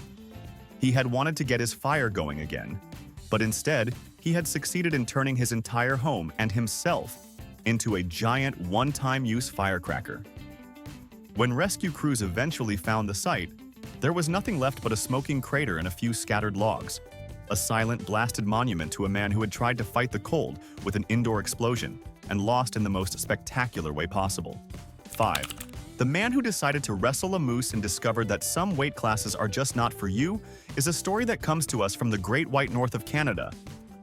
He had wanted to get his fire going again, but instead, he had succeeded in turning his entire home and himself into a giant one-time-use firecracker. When rescue crews eventually found the site, there was nothing left but a smoking crater and a few scattered logs, a silent, blasted monument to a man who had tried to fight the cold with an indoor explosion and lost in the most spectacular way possible. 5. The man who decided to wrestle a moose and discovered that some weight classes are just not for you is a story that comes to us from the Great White North of Canada,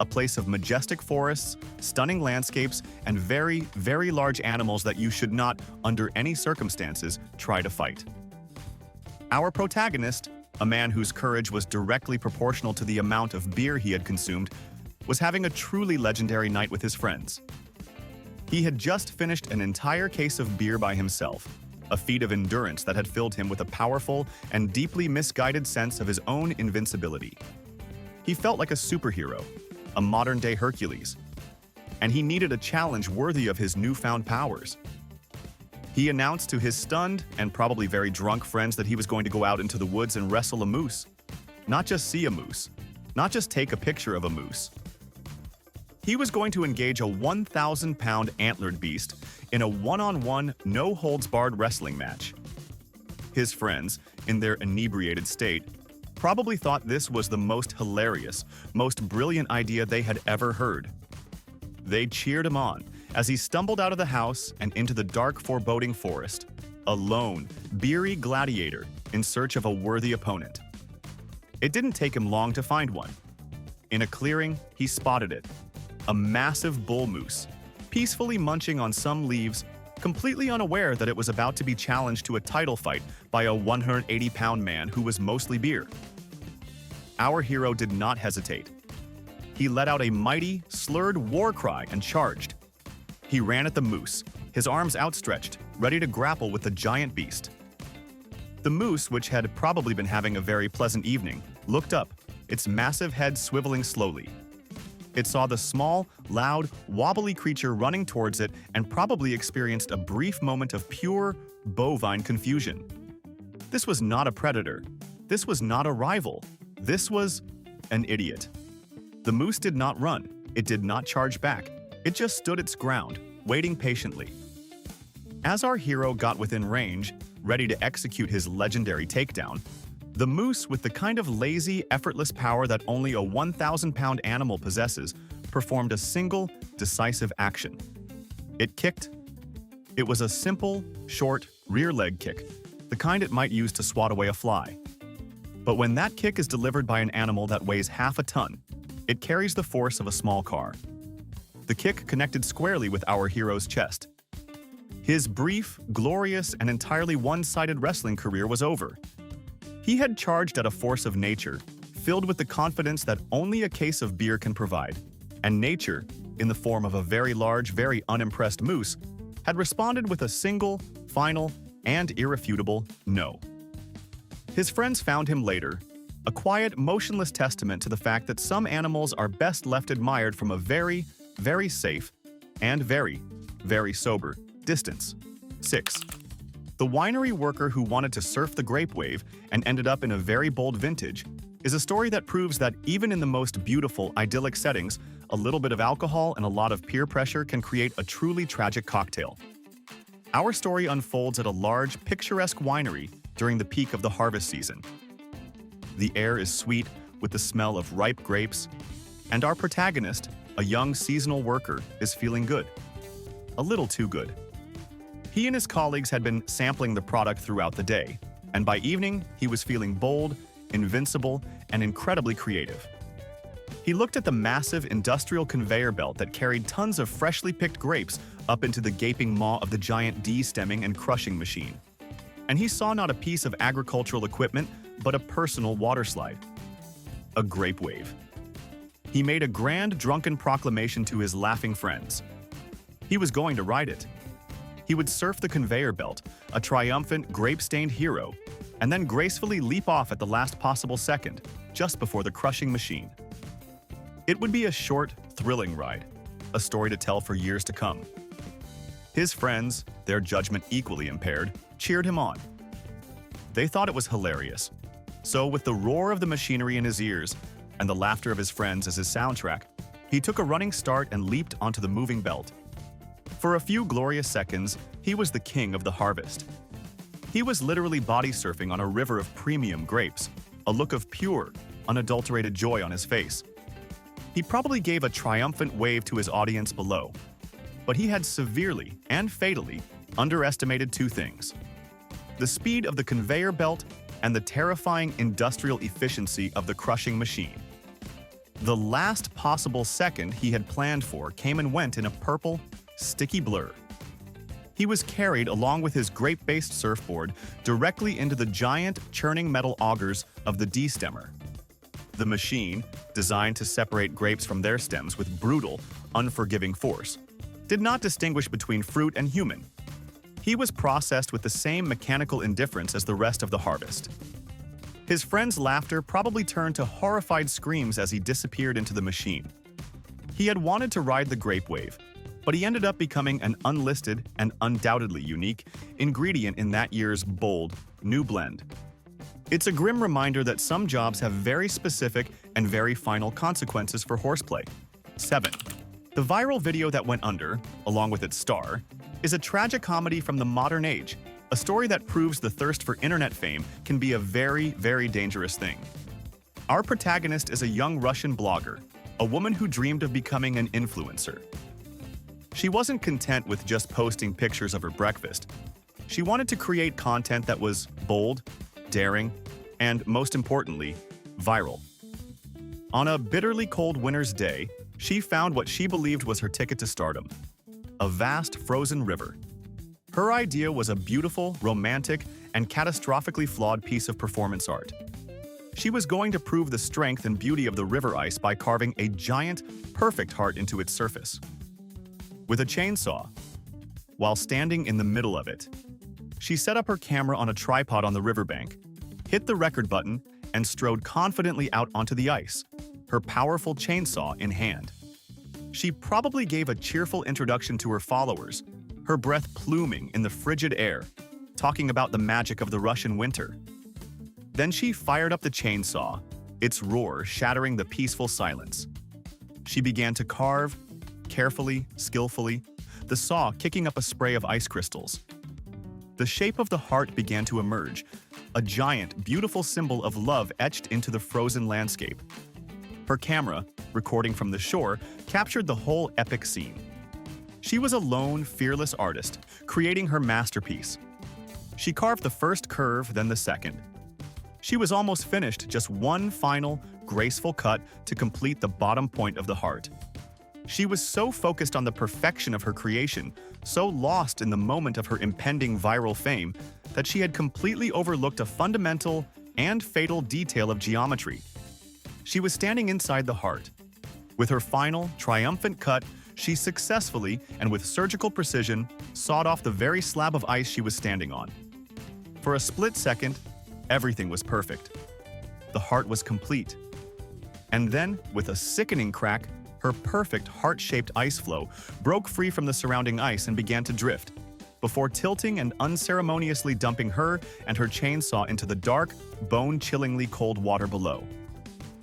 a place of majestic forests, stunning landscapes, and very, very large animals that you should not, under any circumstances, try to fight. Our protagonist, a man whose courage was directly proportional to the amount of beer he had consumed, was having a truly legendary night with his friends. He had just finished an entire case of beer by himself, a feat of endurance that had filled him with a powerful and deeply misguided sense of his own invincibility. He felt like a superhero, a modern-day Hercules, and he needed a challenge worthy of his newfound powers. He announced to his stunned and probably very drunk friends that he was going to go out into the woods and wrestle a moose. Not just see a moose, not just take a picture of a moose. He was going to engage a 1,000-pound antlered beast in a one-on-one, no-holds-barred wrestling match. His friends, in their inebriated state, probably thought this was the most hilarious, most brilliant idea they had ever heard. They cheered him on as he stumbled out of the house and into the dark, foreboding forest, a lone, beery gladiator in search of a worthy opponent. It didn't take him long to find one. In a clearing, he spotted it. A massive bull moose, peacefully munching on some leaves, completely unaware that it was about to be challenged to a title fight by a 180-pound man who was mostly beer. Our hero did not hesitate. He let out a mighty, slurred war cry and charged. He ran at the moose, his arms outstretched, ready to grapple with the giant beast. The moose, which had probably been having a very pleasant evening, looked up, its massive head swiveling slowly. It saw the small, loud, wobbly creature running towards it and probably experienced a brief moment of pure, bovine confusion. This was not a predator. This was not a rival. This was an idiot. The moose did not run. It did not charge back. It just stood its ground, waiting patiently. As our hero got within range, ready to execute his legendary takedown, the moose, with the kind of lazy, effortless power that only a 1,000-pound animal possesses, performed a single, decisive action. It kicked. It was a simple, short, rear leg kick, the kind it might use to swat away a fly. But when that kick is delivered by an animal that weighs half a ton, it carries the force of a small car. The kick connected squarely with our hero's chest. His brief, glorious, and entirely one-sided wrestling career was over. He had charged at a force of nature, filled with the confidence that only a case of beer can provide, and nature, in the form of a very large, very unimpressed moose, had responded with a single, final, and irrefutable no. His friends found him later, a quiet, motionless testament to the fact that some animals are best left admired from a very, very safe and very, very sober distance. 6. The winery worker who wanted to surf the grape wave and ended up in a very bold vintage is a story that proves that even in the most beautiful, idyllic settings, a little bit of alcohol and a lot of peer pressure can create a truly tragic cocktail. Our story unfolds at a large, picturesque winery during the peak of the harvest season. The air is sweet with the smell of ripe grapes, and our protagonist, a young seasonal worker, is feeling good. A little too good. He and his colleagues had been sampling the product throughout the day, and by evening, he was feeling bold, invincible, and incredibly creative. He looked at the massive industrial conveyor belt that carried tons of freshly picked grapes up into the gaping maw of the giant de-stemming and crushing machine. And he saw not a piece of agricultural equipment, but a personal water slide. A grape wave. He made a grand drunken proclamation to his laughing friends. He was going to ride it. He would surf the conveyor belt, a triumphant, grape-stained hero, and then gracefully leap off at the last possible second, just before the crushing machine. It would be a short, thrilling ride, a story to tell for years to come. His friends, their judgment equally impaired, cheered him on. They thought it was hilarious. So with the roar of the machinery in his ears and the laughter of his friends as his soundtrack, he took a running start and leaped onto the moving belt. For a few glorious seconds, he was the king of the harvest. He was literally body surfing on a river of premium grapes, a look of pure, unadulterated joy on his face. He probably gave a triumphant wave to his audience below, but he had severely and fatally underestimated two things: the speed of the conveyor belt and the terrifying industrial efficiency of the crushing machine. The last possible second he had planned for came and went in a purple, sticky blur. He was carried along with his grape-based surfboard directly into the giant, churning metal augers of the de-stemmer. The machine, designed to separate grapes from their stems with brutal, unforgiving force, did not distinguish between fruit and human. He was processed with the same mechanical indifference as the rest of the harvest. His friends' laughter probably turned to horrified screams as he disappeared into the machine. He had wanted to ride the grape wave, but he ended up becoming an unlisted and undoubtedly unique ingredient in that year's bold, new blend. It's a grim reminder that some jobs have very specific and very final consequences for horseplay. 7. The viral video that went under, along with its star, is a tragic comedy from the modern age, a story that proves the thirst for internet fame can be a very, very dangerous thing. Our protagonist is a young Russian blogger, a woman who dreamed of becoming an influencer. She wasn't content with just posting pictures of her breakfast. She wanted to create content that was bold, daring, and most importantly, viral. On a bitterly cold winter's day, she found what she believed was her ticket to stardom: a vast frozen river. Her idea was a beautiful, romantic, and catastrophically flawed piece of performance art. She was going to prove the strength and beauty of the river ice by carving a giant, perfect heart into its surface. With a chainsaw, while standing in the middle of it, she set up her camera on a tripod on the riverbank, hit the record button, and strode confidently out onto the ice, her powerful chainsaw in hand. She probably gave a cheerful introduction to her followers, her breath pluming in the frigid air, talking about the magic of the Russian winter. Then she fired up the chainsaw, its roar shattering the peaceful silence. She began to carve, carefully, skillfully, the saw kicking up a spray of ice crystals. The shape of the heart began to emerge, a giant, beautiful symbol of love etched into the frozen landscape. Her camera, recording from the shore, captured the whole epic scene. She was a lone, fearless artist, creating her masterpiece. She carved the first curve, then the second. She was almost finished, just one final, graceful cut to complete the bottom point of the heart. She was so focused on the perfection of her creation, so lost in the moment of her impending viral fame, that she had completely overlooked a fundamental and fatal detail of geometry. She was standing inside the heart. With her final, triumphant cut, she successfully, and with surgical precision, sawed off the very slab of ice she was standing on. For a split second, everything was perfect. The heart was complete. And then, with a sickening crack, her perfect heart-shaped ice floe broke free from the surrounding ice and began to drift. before tilting and unceremoniously dumping her and her chainsaw into the dark, bone-chillingly cold water below.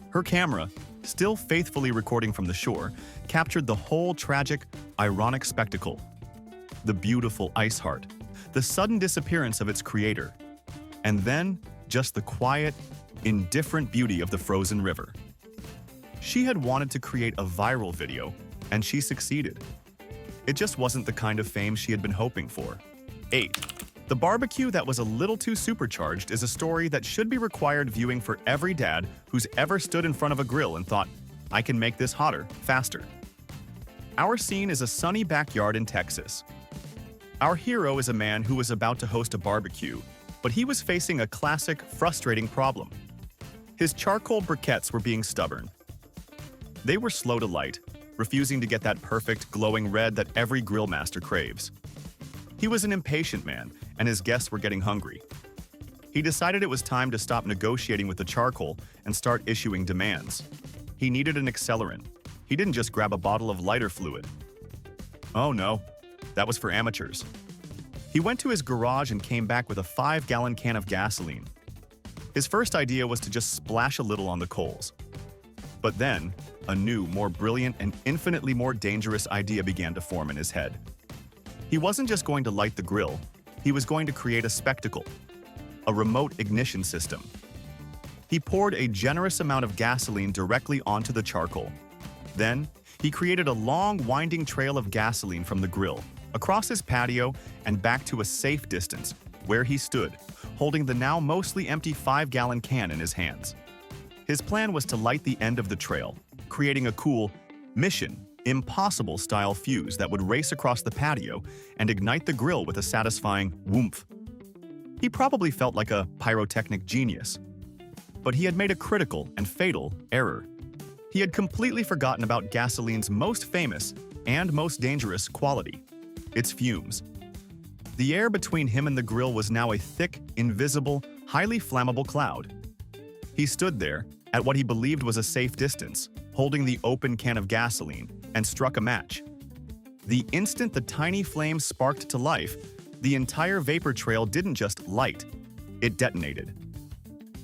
Her camera, still faithfully recording from the shore, captured the whole tragic, ironic spectacle. The beautiful ice heart, the sudden disappearance of its creator, and then just the quiet, indifferent beauty of the frozen river. She had wanted to create a viral video, and she succeeded. It just wasn't the kind of fame she had been hoping for. 8. The barbecue that was a little too supercharged is a story that should be required viewing for every dad who's ever stood in front of a grill and thought, I can make this hotter, faster. Our scene is a sunny backyard in Texas. Our hero is a man who was about to host a barbecue, but he was facing a classic, frustrating problem. His charcoal briquettes were being stubborn. They were slow to light, refusing to get that perfect, glowing red that every grill master craves. He was an impatient man, and his guests were getting hungry. He decided it was time to stop negotiating with the charcoal and start issuing demands. He needed an accelerant. He didn't just grab a bottle of lighter fluid. Oh no, that was for amateurs. He went to his garage and came back with a 5-gallon can of gasoline. His first idea was to just splash a little on the coals. But then, a new, more brilliant, and infinitely more dangerous idea began to form in his head. He wasn't just going to light the grill, he was going to create a spectacle, a remote ignition system. He poured a generous amount of gasoline directly onto the charcoal. Then, he created a long, winding trail of gasoline from the grill, across his patio, and back to a safe distance, where he stood, holding the now mostly empty 5-gallon can in his hands. His plan was to light the end of the trail, creating a cool, Mission Impossible style fuse that would race across the patio and ignite the grill with a satisfying whoomph. He probably felt like a pyrotechnic genius. But he had made a critical and fatal error. He had completely forgotten about gasoline's most famous and most dangerous quality, its fumes. The air between him and the grill was now a thick, invisible, highly flammable cloud. He stood there, at what he believed was a safe distance, holding the open can of gasoline, and struck a match. The instant the tiny flame sparked to life, the entire vapor trail didn't just light, it detonated.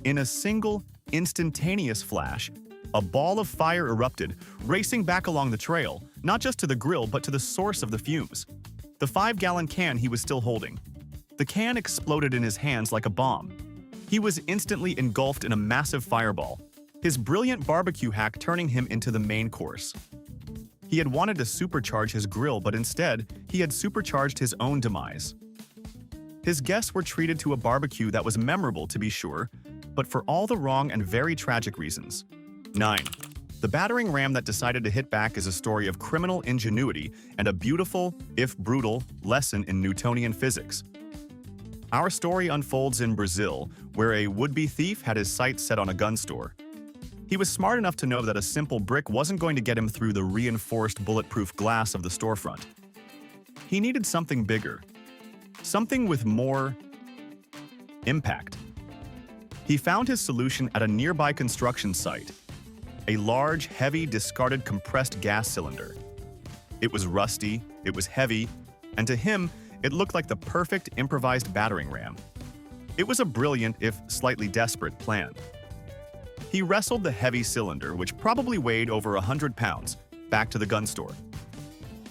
In a single, instantaneous flash, a ball of fire erupted, racing back along the trail, not just to the grill but to the source of the fumes. The 5-gallon can he was still holding. The can exploded in his hands like a bomb. He was instantly engulfed in a massive fireball, his brilliant barbecue hack turning him into the main course. He had wanted to supercharge his grill, but instead, he had supercharged his own demise. His guests were treated to a barbecue that was memorable, to be sure, but for all the wrong and very tragic reasons. 9. The battering ram that decided to hit back is a story of criminal ingenuity and a beautiful, if brutal, lesson in Newtonian physics. Our story unfolds in Brazil, where a would-be thief had his sights set on a gun store. He was smart enough to know that a simple brick wasn't going to get him through the reinforced bulletproof glass of the storefront. He needed something bigger, something with more impact. He found his solution at a nearby construction site, a large, heavy, discarded compressed gas cylinder. It was rusty, it was heavy, and to him, it looked like the perfect improvised battering ram. It was a brilliant, if slightly desperate, plan. He wrestled the heavy cylinder, which probably weighed over 100 pounds, back to the gun store.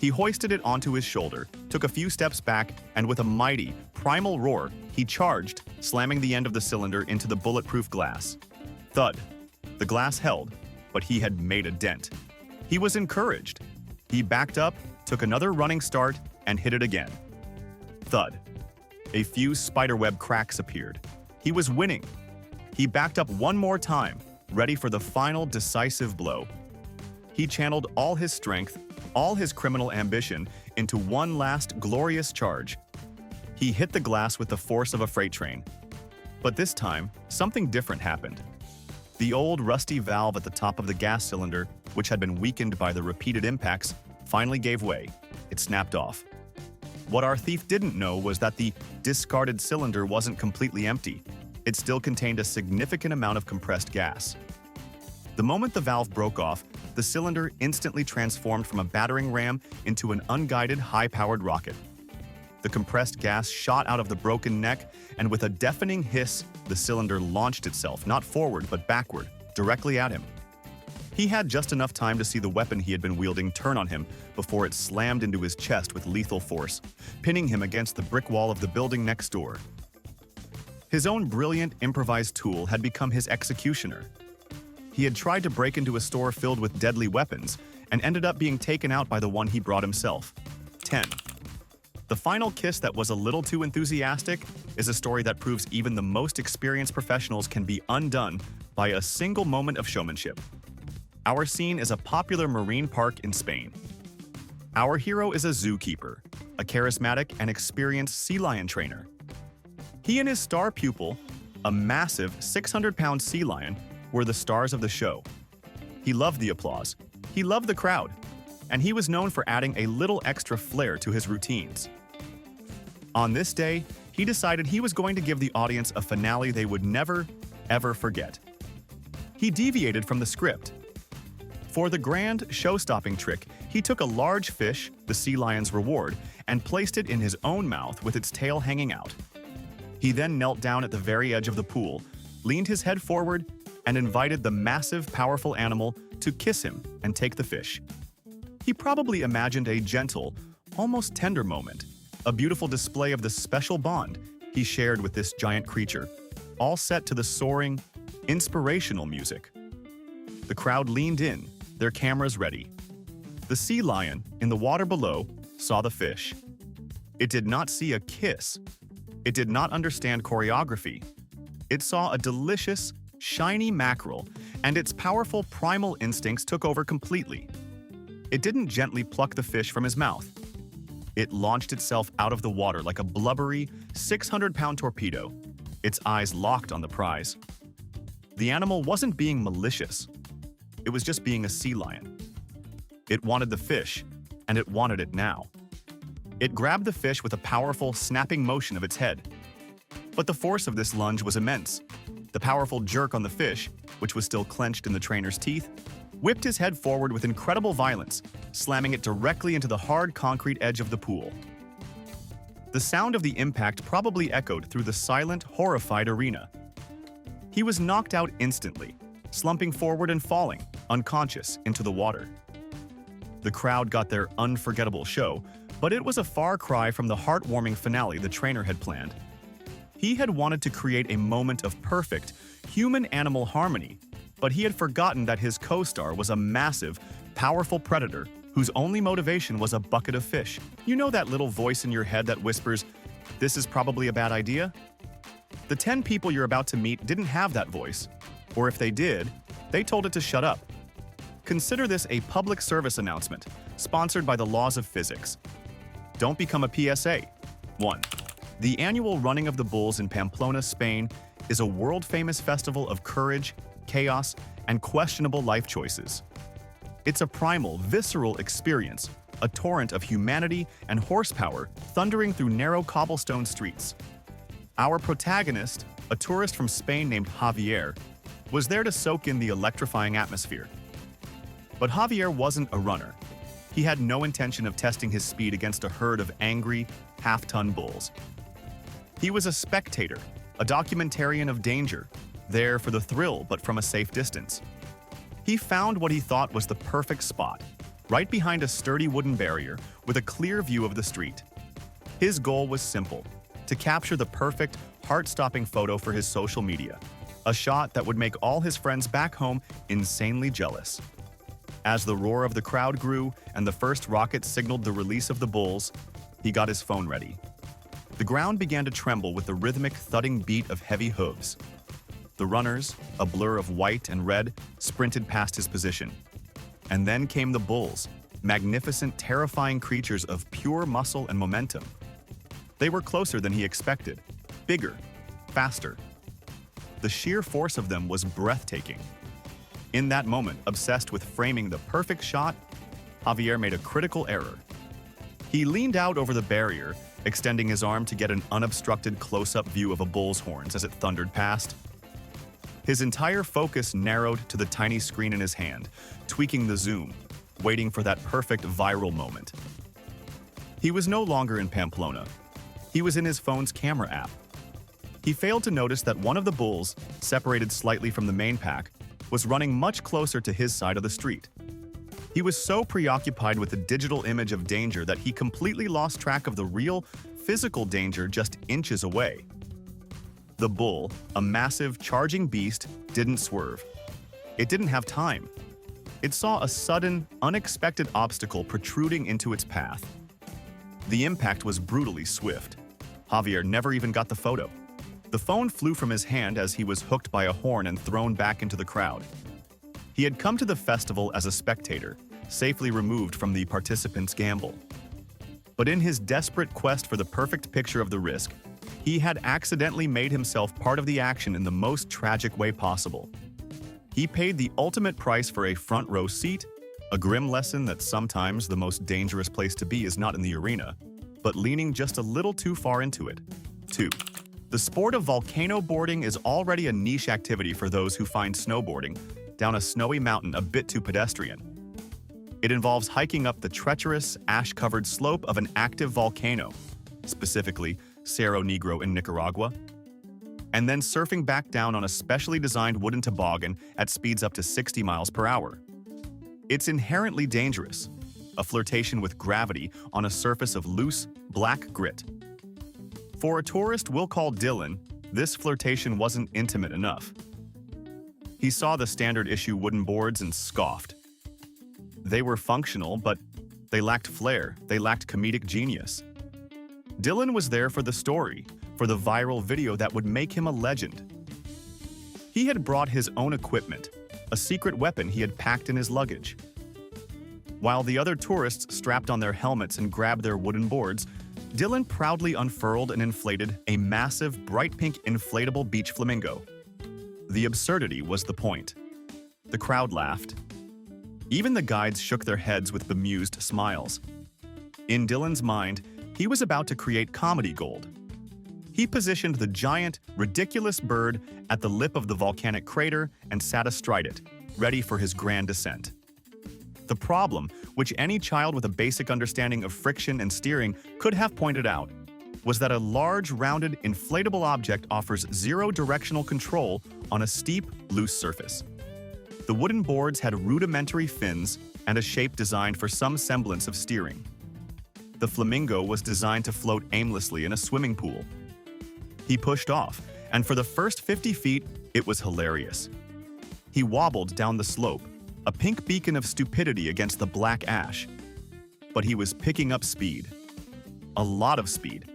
He hoisted it onto his shoulder, took a few steps back, and with a mighty, primal roar, he charged, slamming the end of the cylinder into the bulletproof glass. Thud. The glass held, but he had made a dent. He was encouraged. He backed up, took another running start, and hit it again. Thud. A few spiderweb cracks appeared. He was winning. He backed up one more time, ready for the final decisive blow. He channeled all his strength, all his criminal ambition, into one last glorious charge. He hit the glass with the force of a freight train. But this time, something different happened. The old rusty valve at the top of the gas cylinder, which had been weakened by the repeated impacts, finally gave way. It snapped off. What our thief didn't know was that the discarded cylinder wasn't completely empty. It still contained a significant amount of compressed gas. The moment the valve broke off, the cylinder instantly transformed from a battering ram into an unguided, high-powered rocket. The compressed gas shot out of the broken neck, and with a deafening hiss, the cylinder launched itself, not forward but backward, directly at him. He had just enough time to see the weapon he had been wielding turn on him before it slammed into his chest with lethal force, pinning him against the brick wall of the building next door. His own brilliant, improvised tool had become his executioner. He had tried to break into a store filled with deadly weapons and ended up being taken out by the one he brought himself. 10. The final kiss that was a little too enthusiastic is a story that proves even the most experienced professionals can be undone by a single moment of showmanship. Our scene is a popular marine park in Spain. Our hero is a zookeeper, a charismatic and experienced sea lion trainer. He and his star pupil, a massive 600-pound sea lion, were the stars of the show. He loved the applause, he loved the crowd, and he was known for adding a little extra flair to his routines. On this day, he decided he was going to give the audience a finale they would never, ever forget. He deviated from the script. For the grand, show-stopping trick, he took a large fish, the sea lion's reward, and placed it in his own mouth with its tail hanging out. He then knelt down at the very edge of the pool, leaned his head forward, and invited the massive, powerful animal to kiss him and take the fish. He probably imagined a gentle, almost tender moment, a beautiful display of the special bond he shared with this giant creature, all set to the soaring, inspirational music. The crowd leaned in, their cameras ready. The sea lion, in the water below, saw the fish. It did not see a kiss. It did not understand choreography. It saw a delicious, shiny mackerel, and its powerful primal instincts took over completely. It didn't gently pluck the fish from his mouth. It launched itself out of the water like a blubbery, 600-pound torpedo, its eyes locked on the prize. The animal wasn't being malicious. It was just being a sea lion. It wanted the fish, and it wanted it now. It grabbed the fish with a powerful, snapping motion of its head. But the force of this lunge was immense. The powerful jerk on the fish, which was still clenched in the trainer's teeth, whipped his head forward with incredible violence, slamming it directly into the hard concrete edge of the pool. The sound of the impact probably echoed through the silent, horrified arena. He was knocked out instantly, slumping forward and falling, unconscious, into the water. The crowd got their unforgettable show, but it was a far cry from the heartwarming finale the trainer had planned. He had wanted to create a moment of perfect, human-animal harmony, but he had forgotten that his co-star was a massive, powerful predator whose only motivation was a bucket of fish. You know that little voice in your head that whispers, "This is probably a bad idea?" The 10 people you're about to meet didn't have that voice. Or if they did, they told it to shut up. Consider this a public service announcement, sponsored by the laws of physics. Don't become a PSA. 1. The annual running of the bulls in Pamplona, Spain, is a world-famous festival of courage, chaos, and questionable life choices. It's a primal, visceral experience, a torrent of humanity and horsepower thundering through narrow cobblestone streets. Our protagonist, a tourist from Spain named Javier, was there to soak in the electrifying atmosphere. But Javier wasn't a runner. He had no intention of testing his speed against a herd of angry, half-ton bulls. He was a spectator, a documentarian of danger, there for the thrill but from a safe distance. He found what he thought was the perfect spot, right behind a sturdy wooden barrier with a clear view of the street. His goal was simple: to capture the perfect, heart-stopping photo for his social media, a shot that would make all his friends back home insanely jealous. As the roar of the crowd grew and the first rocket signaled the release of the bulls, he got his phone ready. The ground began to tremble with the rhythmic, thudding beat of heavy hooves. The runners, a blur of white and red, sprinted past his position. And then came the bulls, magnificent, terrifying creatures of pure muscle and momentum. They were closer than he expected, bigger, faster. The sheer force of them was breathtaking. In that moment, obsessed with framing the perfect shot, Javier made a critical error. He leaned out over the barrier, extending his arm to get an unobstructed close-up view of a bull's horns as it thundered past. His entire focus narrowed to the tiny screen in his hand, tweaking the zoom, waiting for that perfect viral moment. He was no longer in Pamplona. He was in his phone's camera app. He failed to notice that one of the bulls, separated slightly from the main pack, was running much closer to his side of the street. He was so preoccupied with the digital image of danger that he completely lost track of the real, physical danger just inches away. The bull, a massive, charging beast, didn't swerve. It didn't have time. It saw a sudden, unexpected obstacle protruding into its path. The impact was brutally swift. Javier never even got the photo. The phone flew from his hand as he was hooked by a horn and thrown back into the crowd. He had come to the festival as a spectator, safely removed from the participants' gamble. But in his desperate quest for the perfect picture of the risk, he had accidentally made himself part of the action in the most tragic way possible. He paid the ultimate price for a front row seat, a grim lesson that sometimes the most dangerous place to be is not in the arena, but leaning just a little too far into it. 2. The sport of volcano boarding is already a niche activity for those who find snowboarding down a snowy mountain a bit too pedestrian. It involves hiking up the treacherous, ash-covered slope of an active volcano, specifically Cerro Negro in Nicaragua, and then surfing back down on a specially designed wooden toboggan at speeds up to 60 miles per hour. It's inherently dangerous, a flirtation with gravity on a surface of loose, black grit. For a tourist we'll call Dylan, this flirtation wasn't intimate enough. He saw the standard-issue wooden boards and scoffed. They were functional, but they lacked flair, they lacked comedic genius. Dylan was there for the story, for the viral video that would make him a legend. He had brought his own equipment, a secret weapon he had packed in his luggage. While the other tourists strapped on their helmets and grabbed their wooden boards, Dylan proudly unfurled and inflated a massive, bright pink inflatable beach flamingo. The absurdity was the point. The crowd laughed. Even the guides shook their heads with bemused smiles. In Dylan's mind, he was about to create comedy gold. He positioned the giant, ridiculous bird at the lip of the volcanic crater and sat astride it, ready for his grand descent. The problem, which any child with a basic understanding of friction and steering could have pointed out, was that a large, rounded, inflatable object offers zero directional control on a steep, loose surface. The wooden boards had rudimentary fins and a shape designed for some semblance of steering. The flamingo was designed to float aimlessly in a swimming pool. He pushed off, and for the first 50 feet, it was hilarious. He wobbled down the slope, a pink beacon of stupidity against the black ash. But he was picking up speed. A lot of speed.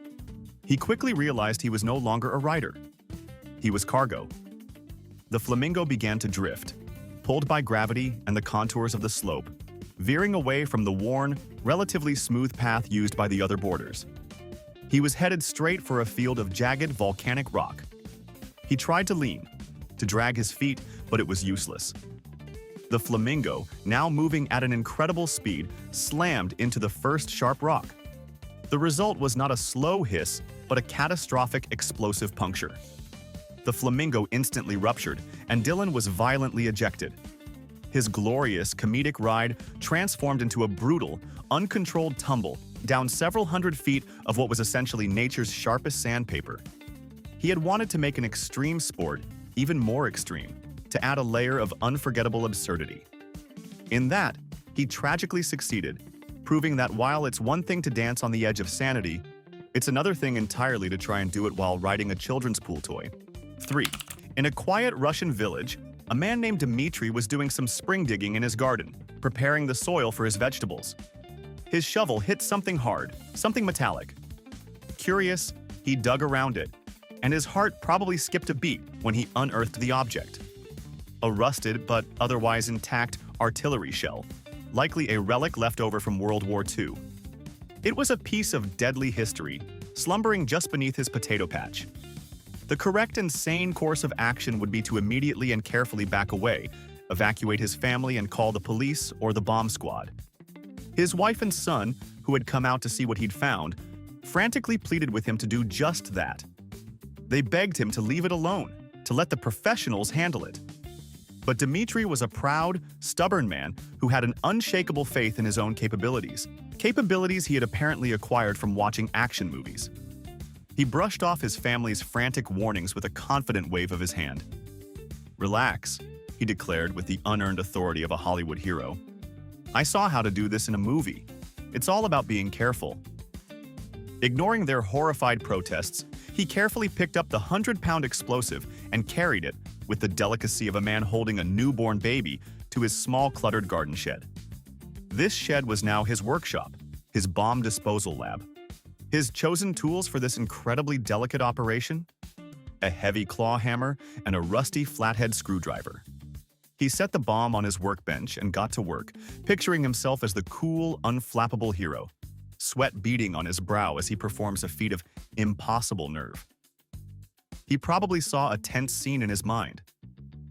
He quickly realized he was no longer a rider. He was cargo. The flamingo began to drift, pulled by gravity and the contours of the slope, veering away from the worn, relatively smooth path used by the other boarders. He was headed straight for a field of jagged volcanic rock. He tried to lean, to drag his feet, but it was useless. The flamingo, now moving at an incredible speed, slammed into the first sharp rock. The result was not a slow hiss, but a catastrophic explosive puncture. The flamingo instantly ruptured, and Dylan was violently ejected. His glorious, comedic ride transformed into a brutal, uncontrolled tumble down several hundred feet of what was essentially nature's sharpest sandpaper. He had wanted to make an extreme sport even more extreme, to add a layer of unforgettable absurdity. In that, he tragically succeeded, proving that while it's one thing to dance on the edge of sanity, it's another thing entirely to try and do it while riding a children's pool toy. 3. In a quiet Russian village, a man named Dmitry was doing some spring digging in his garden, preparing the soil for his vegetables. His shovel hit something hard, something metallic. Curious, he dug around it, and his heart probably skipped a beat when he unearthed the object. A rusted but otherwise intact artillery shell, likely a relic left over from World War II. It was a piece of deadly history, slumbering just beneath his potato patch. The correct and sane course of action would be to immediately and carefully back away, evacuate his family and call the police or the bomb squad. His wife and son, who had come out to see what he'd found, frantically pleaded with him to do just that. They begged him to leave it alone, to let the professionals handle it. But Dmitry was a proud, stubborn man who had an unshakable faith in his own capabilities he had apparently acquired from watching action movies. He brushed off his family's frantic warnings with a confident wave of his hand. "Relax," he declared with the unearned authority of a Hollywood hero. "I saw how to do this in a movie. It's all about being careful." Ignoring their horrified protests, he carefully picked up the 100-pound explosive and carried it, with the delicacy of a man holding a newborn baby, to his small cluttered garden shed. This shed was now his workshop, his bomb disposal lab. His chosen tools for this incredibly delicate operation? A heavy claw hammer and a rusty flathead screwdriver. He set the bomb on his workbench and got to work, picturing himself as the cool, unflappable hero, sweat beading on his brow as he performs a feat of impossible nerve. He probably saw a tense scene in his mind.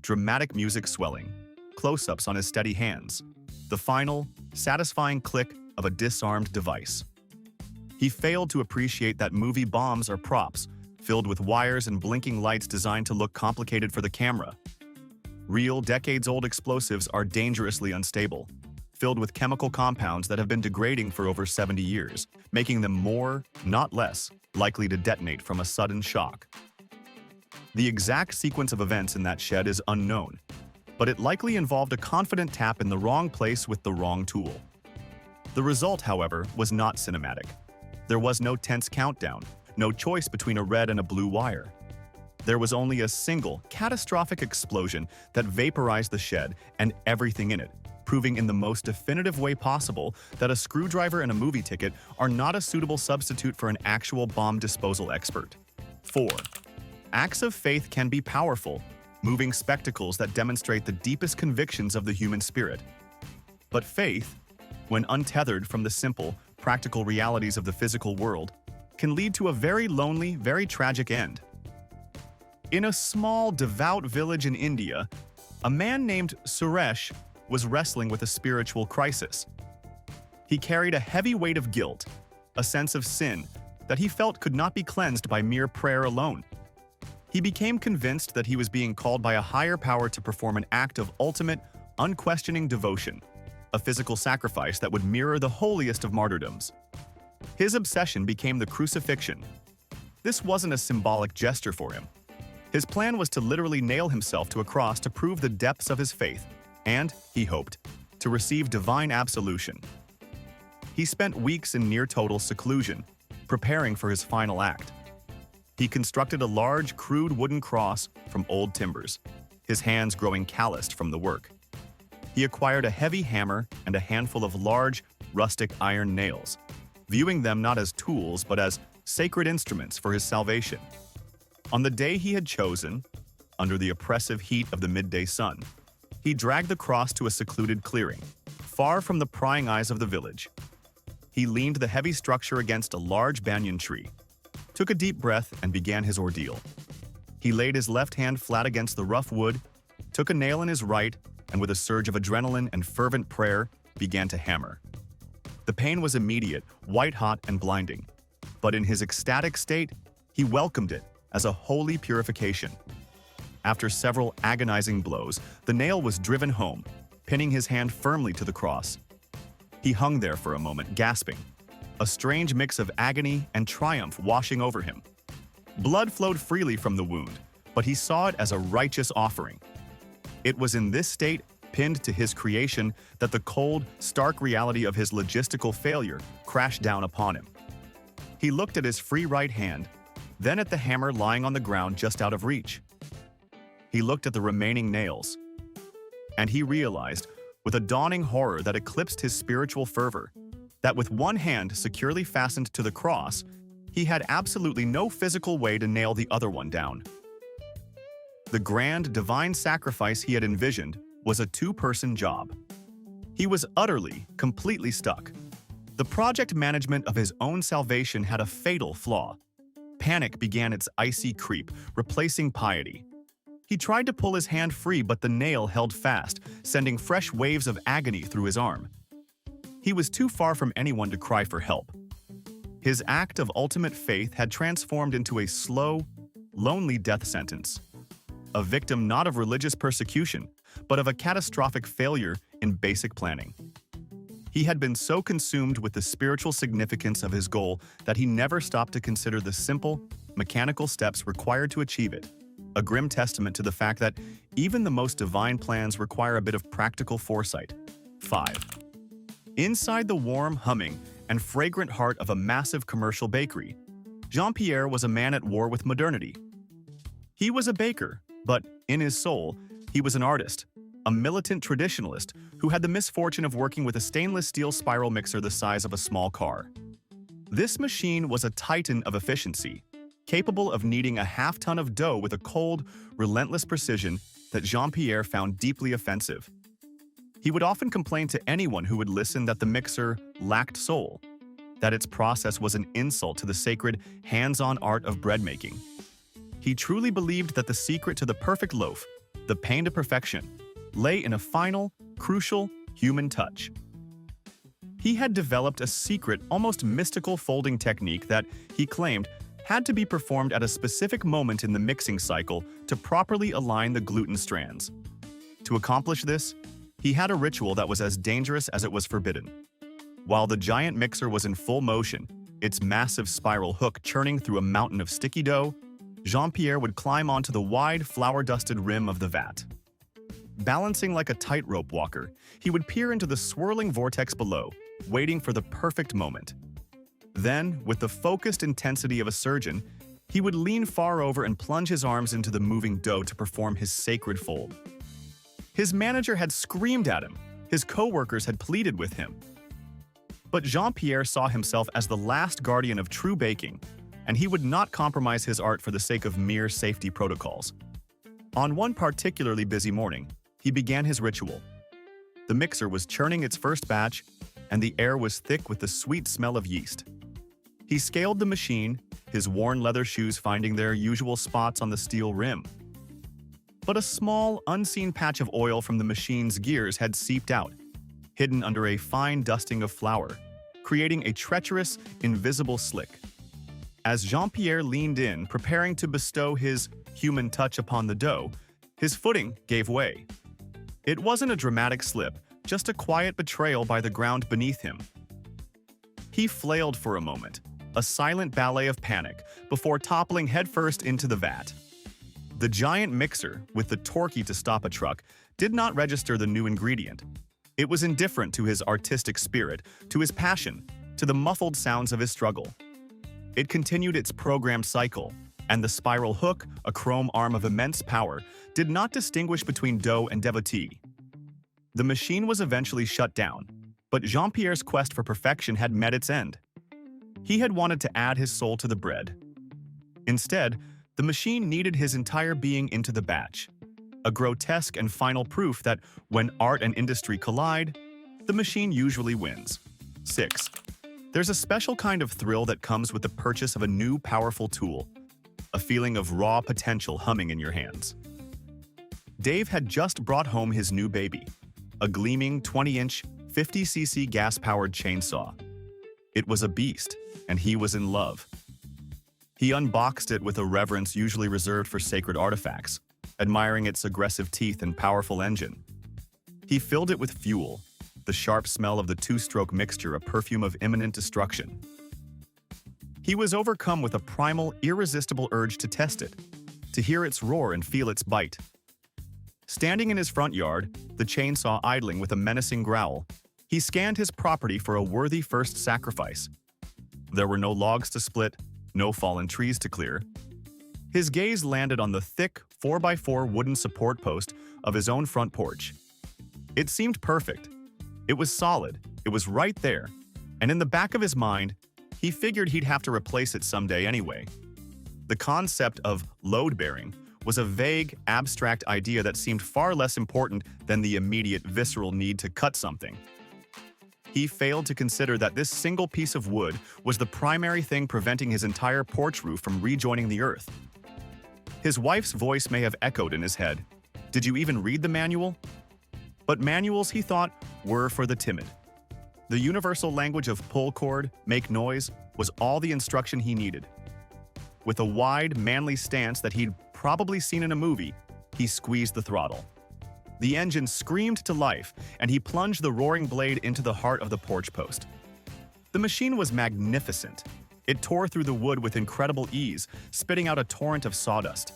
Dramatic music swelling, close-ups on his steady hands, the final, satisfying click of a disarmed device. He failed to appreciate that movie bombs are props, filled with wires and blinking lights designed to look complicated for the camera. Real, decades-old explosives are dangerously unstable, filled with chemical compounds that have been degrading for over 70 years, making them more, not less, likely to detonate from a sudden shock. The exact sequence of events in that shed is unknown, but it likely involved a confident tap in the wrong place with the wrong tool. The result, however, was not cinematic. There was no tense countdown, no choice between a red and a blue wire. There was only a single, catastrophic explosion that vaporized the shed and everything in it, proving in the most definitive way possible that a screwdriver and a movie ticket are not a suitable substitute for an actual bomb disposal expert. 4. Acts of faith can be powerful, moving spectacles that demonstrate the deepest convictions of the human spirit. But faith, when untethered from the simple, practical realities of the physical world, can lead to a very lonely, very tragic end. In a small, devout village in India, a man named Suresh was wrestling with a spiritual crisis. He carried a heavy weight of guilt, a sense of sin that he felt could not be cleansed by mere prayer alone. He became convinced that he was being called by a higher power to perform an act of ultimate, unquestioning devotion, a physical sacrifice that would mirror the holiest of martyrdoms. His obsession became the crucifixion. This wasn't a symbolic gesture for him. His plan was to literally nail himself to a cross to prove the depths of his faith, and, he hoped, to receive divine absolution. He spent weeks in near-total seclusion, preparing for his final act. He constructed a large, crude wooden cross from old timbers, his hands growing calloused from the work. He acquired a heavy hammer and a handful of large, rustic iron nails, viewing them not as tools but as sacred instruments for his salvation. On the day he had chosen, under the oppressive heat of the midday sun, he dragged the cross to a secluded clearing, far from the prying eyes of the village. He leaned the heavy structure against a large banyan tree, took a deep breath, and began his ordeal. He laid his left hand flat against the rough wood, took a nail in his right, and with a surge of adrenaline and fervent prayer, began to hammer. The pain was immediate, white-hot and blinding, but in his ecstatic state, he welcomed it as a holy purification. After several agonizing blows, the nail was driven home, pinning his hand firmly to the cross. He hung there for a moment, gasping, a strange mix of agony and triumph washing over him. Blood flowed freely from the wound, but he saw it as a righteous offering. It was in this state, pinned to his creation, that the cold, stark reality of his logistical failure crashed down upon him. He looked at his free right hand, then at the hammer lying on the ground just out of reach. He looked at the remaining nails, and he realized, with a dawning horror that eclipsed his spiritual fervor, that with one hand securely fastened to the cross, he had absolutely no physical way to nail the other one down. The grand, divine sacrifice he had envisioned was a two-person job. He was utterly, completely stuck. The project management of his own salvation had a fatal flaw. Panic began its icy creep, replacing piety. He tried to pull his hand free, but the nail held fast, sending fresh waves of agony through his arm. He was too far from anyone to cry for help. His act of ultimate faith had transformed into a slow, lonely death sentence. A victim not of religious persecution, but of a catastrophic failure in basic planning. He had been so consumed with the spiritual significance of his goal that he never stopped to consider the simple, mechanical steps required to achieve it, a grim testament to the fact that even the most divine plans require a bit of practical foresight. 5. Inside the warm, humming, and fragrant heart of a massive commercial bakery, Jean-Pierre was a man at war with modernity. He was a baker, but in his soul, he was an artist, a militant traditionalist who had the misfortune of working with a stainless steel spiral mixer the size of a small car. This machine was a titan of efficiency, capable of kneading a half-ton of dough with a cold, relentless precision that Jean-Pierre found deeply offensive. He would often complain to anyone who would listen that the mixer lacked soul, that its process was an insult to the sacred, hands-on art of bread making. He truly believed that the secret to the perfect loaf, the pain to perfection, lay in a final, crucial, human touch. He had developed a secret, almost mystical folding technique that, he claimed, had to be performed at a specific moment in the mixing cycle to properly align the gluten strands. To accomplish this, he had a ritual that was as dangerous as it was forbidden. While the giant mixer was in full motion, its massive spiral hook churning through a mountain of sticky dough, Jean-Pierre would climb onto the wide, flour-dusted rim of the vat. Balancing like a tightrope walker, he would peer into the swirling vortex below, waiting for the perfect moment. Then, with the focused intensity of a surgeon, he would lean far over and plunge his arms into the moving dough to perform his sacred fold. His manager had screamed at him, his co-workers had pleaded with him. But Jean-Pierre saw himself as the last guardian of true baking, and he would not compromise his art for the sake of mere safety protocols. On one particularly busy morning, he began his ritual. The mixer was churning its first batch, and the air was thick with the sweet smell of yeast. He scaled the machine, his worn leather shoes finding their usual spots on the steel rim. But a small, unseen patch of oil from the machine's gears had seeped out, hidden under a fine dusting of flour, creating a treacherous, invisible slick. As Jean-Pierre leaned in, preparing to bestow his human touch upon the dough, his footing gave way. It wasn't a dramatic slip, just a quiet betrayal by the ground beneath him. He flailed for a moment, a silent ballet of panic, before toppling headfirst into the vat. The giant mixer, with the torquey to stop a truck, did not register the new ingredient. It was indifferent to his artistic spirit, to his passion, to the muffled sounds of his struggle. It continued its programmed cycle, and the spiral hook, a chrome arm of immense power, did not distinguish between dough and devotee. The machine was eventually shut down, but Jean-Pierre's quest for perfection had met its end. He had wanted to add his soul to the bread. Instead, the machine kneaded his entire being into the batch, a grotesque and final proof that when art and industry collide, the machine usually wins. 6. There's a special kind of thrill that comes with the purchase of a new powerful tool, a feeling of raw potential humming in your hands. Dave had just brought home his new baby, a gleaming 20-inch, 50cc gas-powered chainsaw. It was a beast, and he was in love. He unboxed it with a reverence usually reserved for sacred artifacts, admiring its aggressive teeth and powerful engine. He filled it with fuel, the sharp smell of the two-stroke mixture a perfume of imminent destruction. He was overcome with a primal, irresistible urge to test it, to hear its roar and feel its bite. Standing in his front yard, the chainsaw idling with a menacing growl, he scanned his property for a worthy first sacrifice. There were no logs to split, no fallen trees to clear. His gaze landed on the thick 4x4 wooden support post of his own front porch. It seemed perfect. It was solid, it was right there, and in the back of his mind, he figured he'd have to replace it someday anyway. The concept of load-bearing was a vague, abstract idea that seemed far less important than the immediate, visceral need to cut something. He failed to consider that this single piece of wood was the primary thing preventing his entire porch roof from rejoining the earth. His wife's voice may have echoed in his head. Did you even read the manual? But manuals, he thought, were for the timid. The universal language of pull cord, make noise, was all the instruction he needed. With a wide, manly stance that he'd probably seen in a movie, he squeezed the throttle. The engine screamed to life, and he plunged the roaring blade into the heart of the porch post. The machine was magnificent. It tore through the wood with incredible ease, spitting out a torrent of sawdust.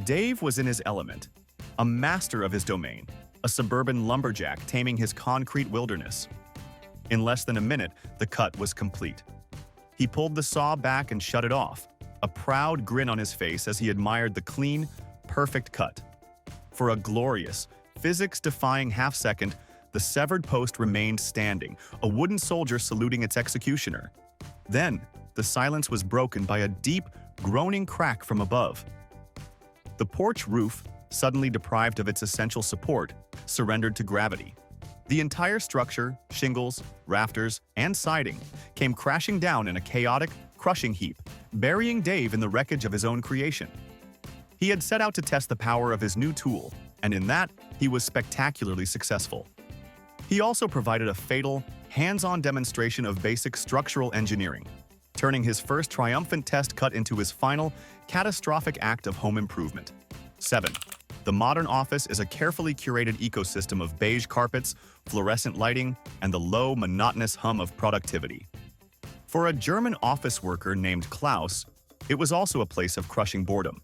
Dave was in his element, a master of his domain, a suburban lumberjack taming his concrete wilderness. In less than a minute, the cut was complete. He pulled the saw back and shut it off, a proud grin on his face as he admired the clean, perfect cut. For a glorious, physics-defying half-second, the severed post remained standing, a wooden soldier saluting its executioner. Then, the silence was broken by a deep, groaning crack from above. The porch roof, suddenly deprived of its essential support, surrendered to gravity. The entire structure, shingles, rafters, and siding, came crashing down in a chaotic, crushing heap, burying Dave in the wreckage of his own creation. He had set out to test the power of his new tool, and in that, he was spectacularly successful. He also provided a fatal, hands-on demonstration of basic structural engineering, turning his first triumphant test cut into his final, catastrophic act of home improvement. 7. The modern office is a carefully curated ecosystem of beige carpets, fluorescent lighting, and the low, monotonous hum of productivity. For a German office worker named Klaus, it was also a place of crushing boredom.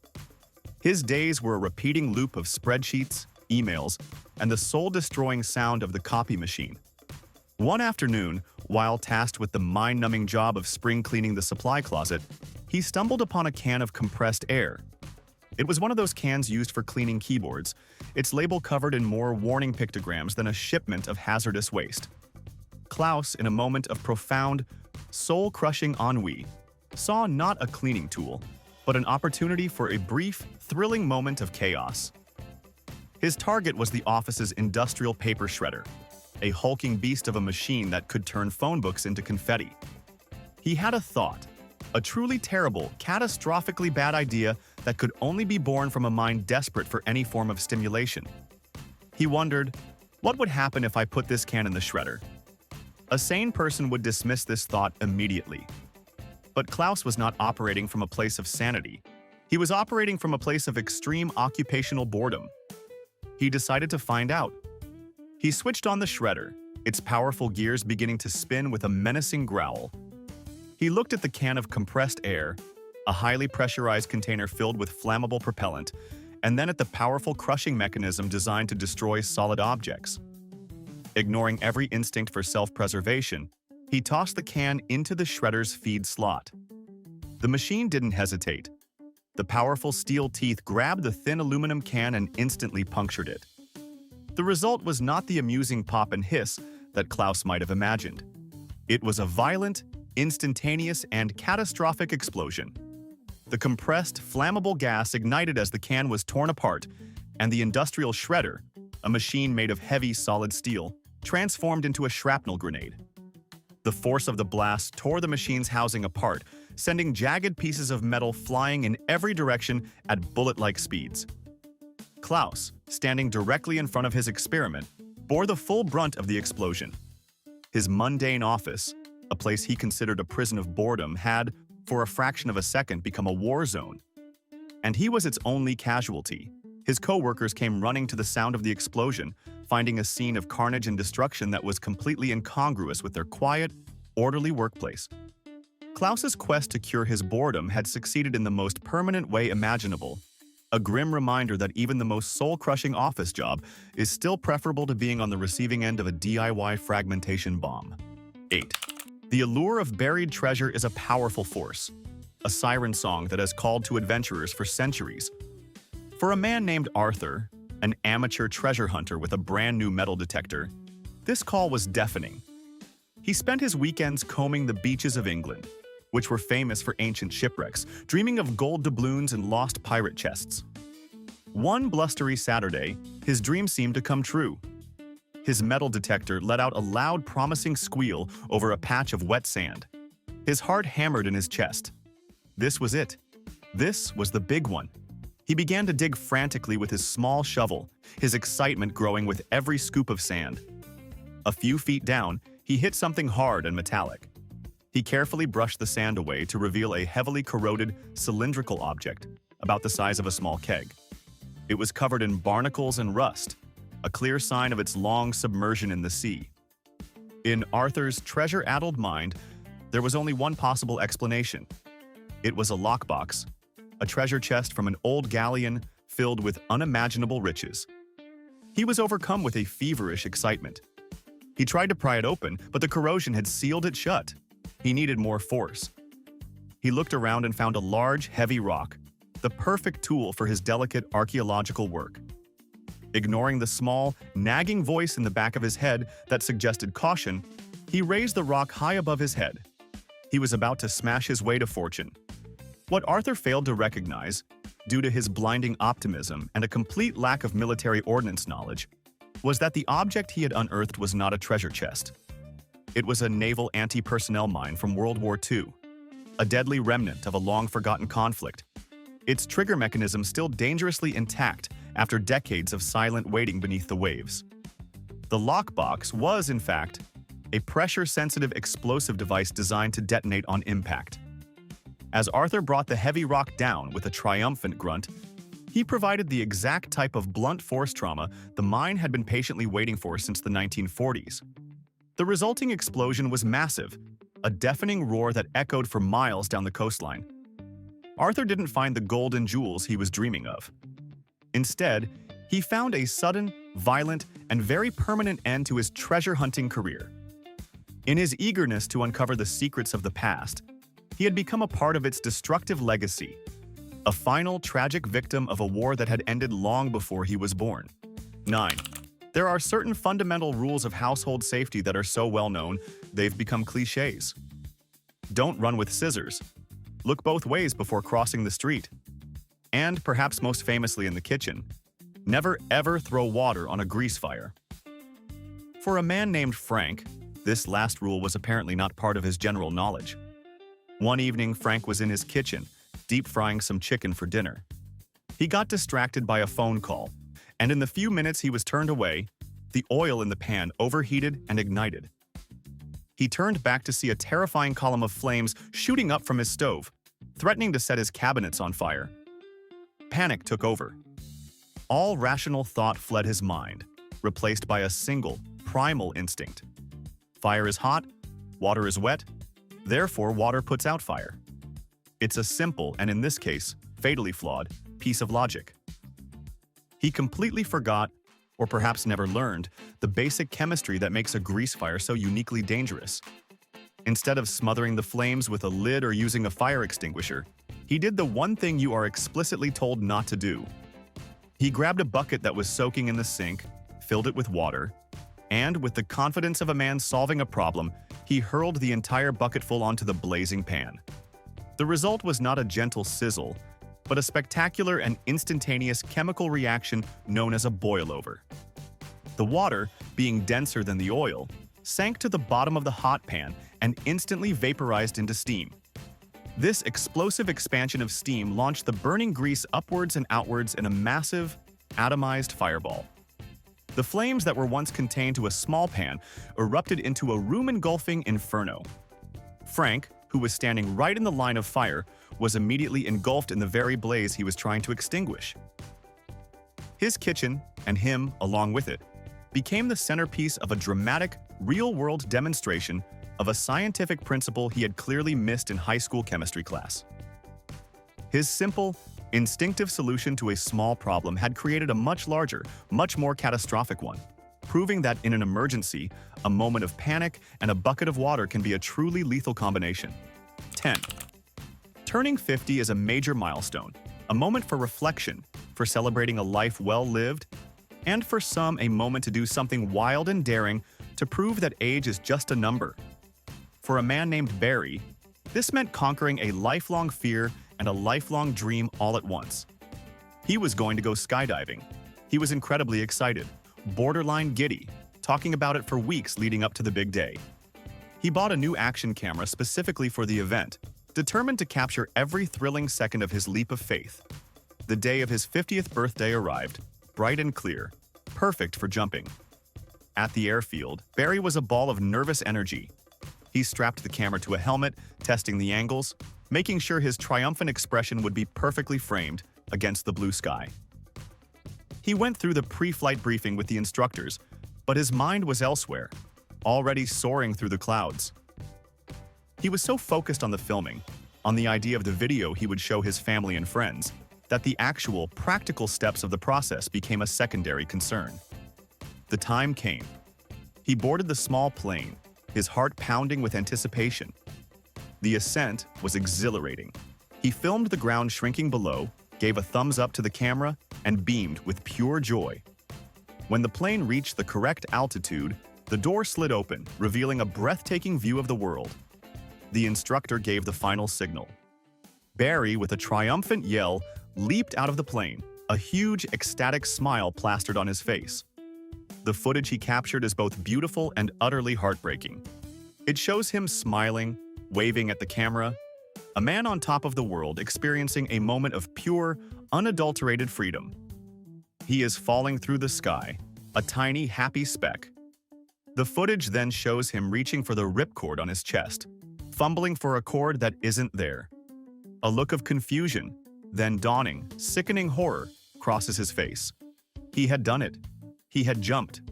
His days were a repeating loop of spreadsheets, emails, and the soul-destroying sound of the copy machine. One afternoon, while tasked with the mind-numbing job of spring cleaning the supply closet, he stumbled upon a can of compressed air. It was one of those cans used for cleaning keyboards, its label covered in more warning pictograms than a shipment of hazardous waste. Klaus, in a moment of profound, soul-crushing ennui, saw not a cleaning tool, but an opportunity for a brief, thrilling moment of chaos. His target was the office's industrial paper shredder, a hulking beast of a machine that could turn phone books into confetti. He had a thought, a truly terrible, catastrophically bad idea that could only be born from a mind desperate for any form of stimulation. He wondered, what would happen if I put this can in the shredder? A sane person would dismiss this thought immediately. But Klaus was not operating from a place of sanity. He was operating from a place of extreme occupational boredom. He decided to find out. He switched on the shredder, its powerful gears beginning to spin with a menacing growl. He looked at the can of compressed air, a highly pressurized container filled with flammable propellant, and then at the powerful crushing mechanism designed to destroy solid objects. Ignoring every instinct for self-preservation, he tossed the can into the shredder's feed slot. The machine didn't hesitate. The powerful steel teeth grabbed the thin aluminum can and instantly punctured it. The result was not the amusing pop and hiss that Klaus might have imagined. It was a violent, instantaneous, and catastrophic explosion. The compressed, flammable gas ignited as the can was torn apart, and the industrial shredder, a machine made of heavy, solid steel, transformed into a shrapnel grenade. The force of the blast tore the machine's housing apart, sending jagged pieces of metal flying in every direction at bullet-like speeds. Klaus, standing directly in front of his experiment, bore the full brunt of the explosion. His mundane office, a place he considered a prison of boredom, had, for a fraction of a second, become a war zone. And he was its only casualty. His co-workers came running to the sound of the explosion, finding a scene of carnage and destruction that was completely incongruous with their quiet, orderly workplace. Klaus's quest to cure his boredom had succeeded in the most permanent way imaginable, a grim reminder that even the most soul-crushing office job is still preferable to being on the receiving end of a DIY fragmentation bomb. 8. The allure of buried treasure is a powerful force, a siren song that has called to adventurers for centuries. For a man named Arthur, an amateur treasure hunter with a brand new metal detector, this call was deafening. He spent his weekends combing the beaches of England, which were famous for ancient shipwrecks, dreaming of gold doubloons and lost pirate chests. One blustery Saturday, his dream seemed to come true. His metal detector let out a loud, promising squeal over a patch of wet sand. His heart hammered in his chest. This was it. This was the big one. He began to dig frantically with his small shovel, his excitement growing with every scoop of sand. A few feet down, he hit something hard and metallic. He carefully brushed the sand away to reveal a heavily corroded, cylindrical object, about the size of a small keg. It was covered in barnacles and rust, a clear sign of its long submersion in the sea. In Arthur's treasure-addled mind, There was only one possible explanation. It was a lockbox, a treasure chest from an old galleon filled with unimaginable riches. He was overcome with a feverish excitement. He tried to pry it open, but the corrosion had sealed it shut. He needed more force. He looked around and found a large, heavy rock, the perfect tool for his delicate archaeological work. Ignoring the small, nagging voice in the back of his head that suggested caution, he raised the rock high above his head. He was about to smash his way to fortune. What Arthur failed to recognize, due to his blinding optimism and a complete lack of military ordnance knowledge, was that the object he had unearthed was not a treasure chest. It was a naval anti-personnel mine from World War II, a deadly remnant of a long-forgotten conflict, its trigger mechanism still dangerously intact after decades of silent waiting beneath the waves. The lockbox was, in fact, a pressure-sensitive explosive device designed to detonate on impact. As Arthur brought the heavy rock down with a triumphant grunt, he provided the exact type of blunt force trauma the mine had been patiently waiting for since the 1940s. The resulting explosion was massive, a deafening roar that echoed for miles down the coastline. Arthur didn't find the gold and jewels he was dreaming of. Instead, he found a sudden, violent, and very permanent end to his treasure-hunting career. In his eagerness to uncover the secrets of the past, he had become a part of its destructive legacy, a final, tragic victim of a war that had ended long before he was born. 9. There are certain fundamental rules of household safety that are so well known, they've become cliches. Don't run with scissors. Look both ways before crossing the street. And, perhaps most famously in the kitchen, never ever throw water on a grease fire. For a man named Frank, this last rule was apparently not part of his general knowledge. One evening, Frank was in his kitchen, deep-frying some chicken for dinner. He got distracted by a phone call, and in the few minutes he was turned away, the oil in the pan overheated and ignited. He turned back to see a terrifying column of flames shooting up from his stove, threatening to set his cabinets on fire. Panic took over. All rational thought fled his mind, replaced by a single, primal instinct. Fire is hot, water is wet, therefore water puts out fire. It's a simple, and in this case, fatally flawed, piece of logic. He completely forgot, or perhaps never learned, the basic chemistry that makes a grease fire so uniquely dangerous. Instead of smothering the flames with a lid or using a fire extinguisher, he did the one thing you are explicitly told not to do. He grabbed a bucket that was soaking in the sink, filled it with water, and, with the confidence of a man solving a problem, he hurled the entire bucketful onto the blazing pan. The result was not a gentle sizzle, but a spectacular and instantaneous chemical reaction known as a boil-over. The water, being denser than the oil, sank to the bottom of the hot pan and instantly vaporized into steam. This explosive expansion of steam launched the burning grease upwards and outwards in a massive, atomized fireball. The flames that were once contained to a small pan erupted into a room-engulfing inferno. Frank, who was standing right in the line of fire, was immediately engulfed in the very blaze he was trying to extinguish. His kitchen, and him along with it, became the centerpiece of a dramatic, real-world demonstration of a scientific principle he had clearly missed in high school chemistry class. His simple, instinctive solution to a small problem had created a much larger, much more catastrophic one, proving that in an emergency, a moment of panic and a bucket of water can be a truly lethal combination. 10. Turning 50 is a major milestone, a moment for reflection, for celebrating a life well lived, and for some a moment to do something wild and daring to prove that age is just a number. For a man named Barry, this meant conquering a lifelong fear and a lifelong dream all at once. He was going to go skydiving. He was incredibly excited, borderline giddy, talking about it for weeks leading up to the big day. He bought a new action camera specifically for the event, determined to capture every thrilling second of his leap of faith. The day of his 50th birthday arrived, bright and clear, perfect for jumping. At the airfield, Barry was a ball of nervous energy. He strapped the camera to a helmet, testing the angles, making sure his triumphant expression would be perfectly framed against the blue sky. He went through the pre-flight briefing with the instructors, but his mind was elsewhere, already soaring through the clouds. He was so focused on the filming, on the idea of the video he would show his family and friends, that the actual, practical steps of the process became a secondary concern. The time came. He boarded the small plane, his heart pounding with anticipation. The ascent was exhilarating. He filmed the ground shrinking below, gave a thumbs up to the camera, and beamed with pure joy. When the plane reached the correct altitude, the door slid open, revealing a breathtaking view of the world. The instructor gave the final signal. Barry, with a triumphant yell, leaped out of the plane, a huge, ecstatic smile plastered on his face. The footage he captured is both beautiful and utterly heartbreaking. It shows him smiling, waving at the camera, a man on top of the world experiencing a moment of pure, unadulterated freedom. He is falling through the sky, a tiny, happy speck. The footage then shows him reaching for the ripcord on his chest, fumbling for a cord that isn't there. A look of confusion, then dawning, sickening horror, crosses his face. He had done it. He had jumped.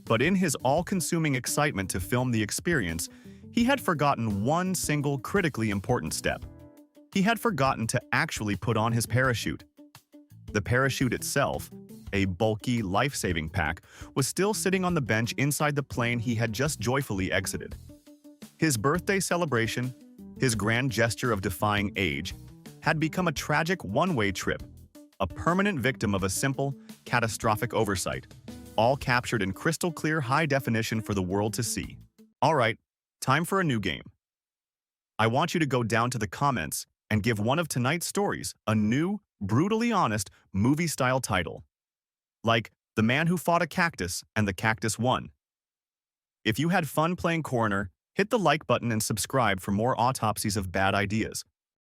But in his all-consuming excitement to film the experience, he had forgotten one single critically important step. He had forgotten to actually put on his parachute. The parachute itself, a bulky, life-saving pack, was still sitting on the bench inside the plane he had just joyfully exited. His birthday celebration, his grand gesture of defying age, had become a tragic one-way trip, a permanent victim of a simple, catastrophic oversight, all captured in crystal-clear high definition for the world to see. All right, time for a new game. I want you to go down to the comments and give one of tonight's stories a new, brutally honest, movie-style title. Like, The Man Who Fought a Cactus and the Cactus Won. If you had fun playing coroner, hit the like button and subscribe for more autopsies of bad ideas.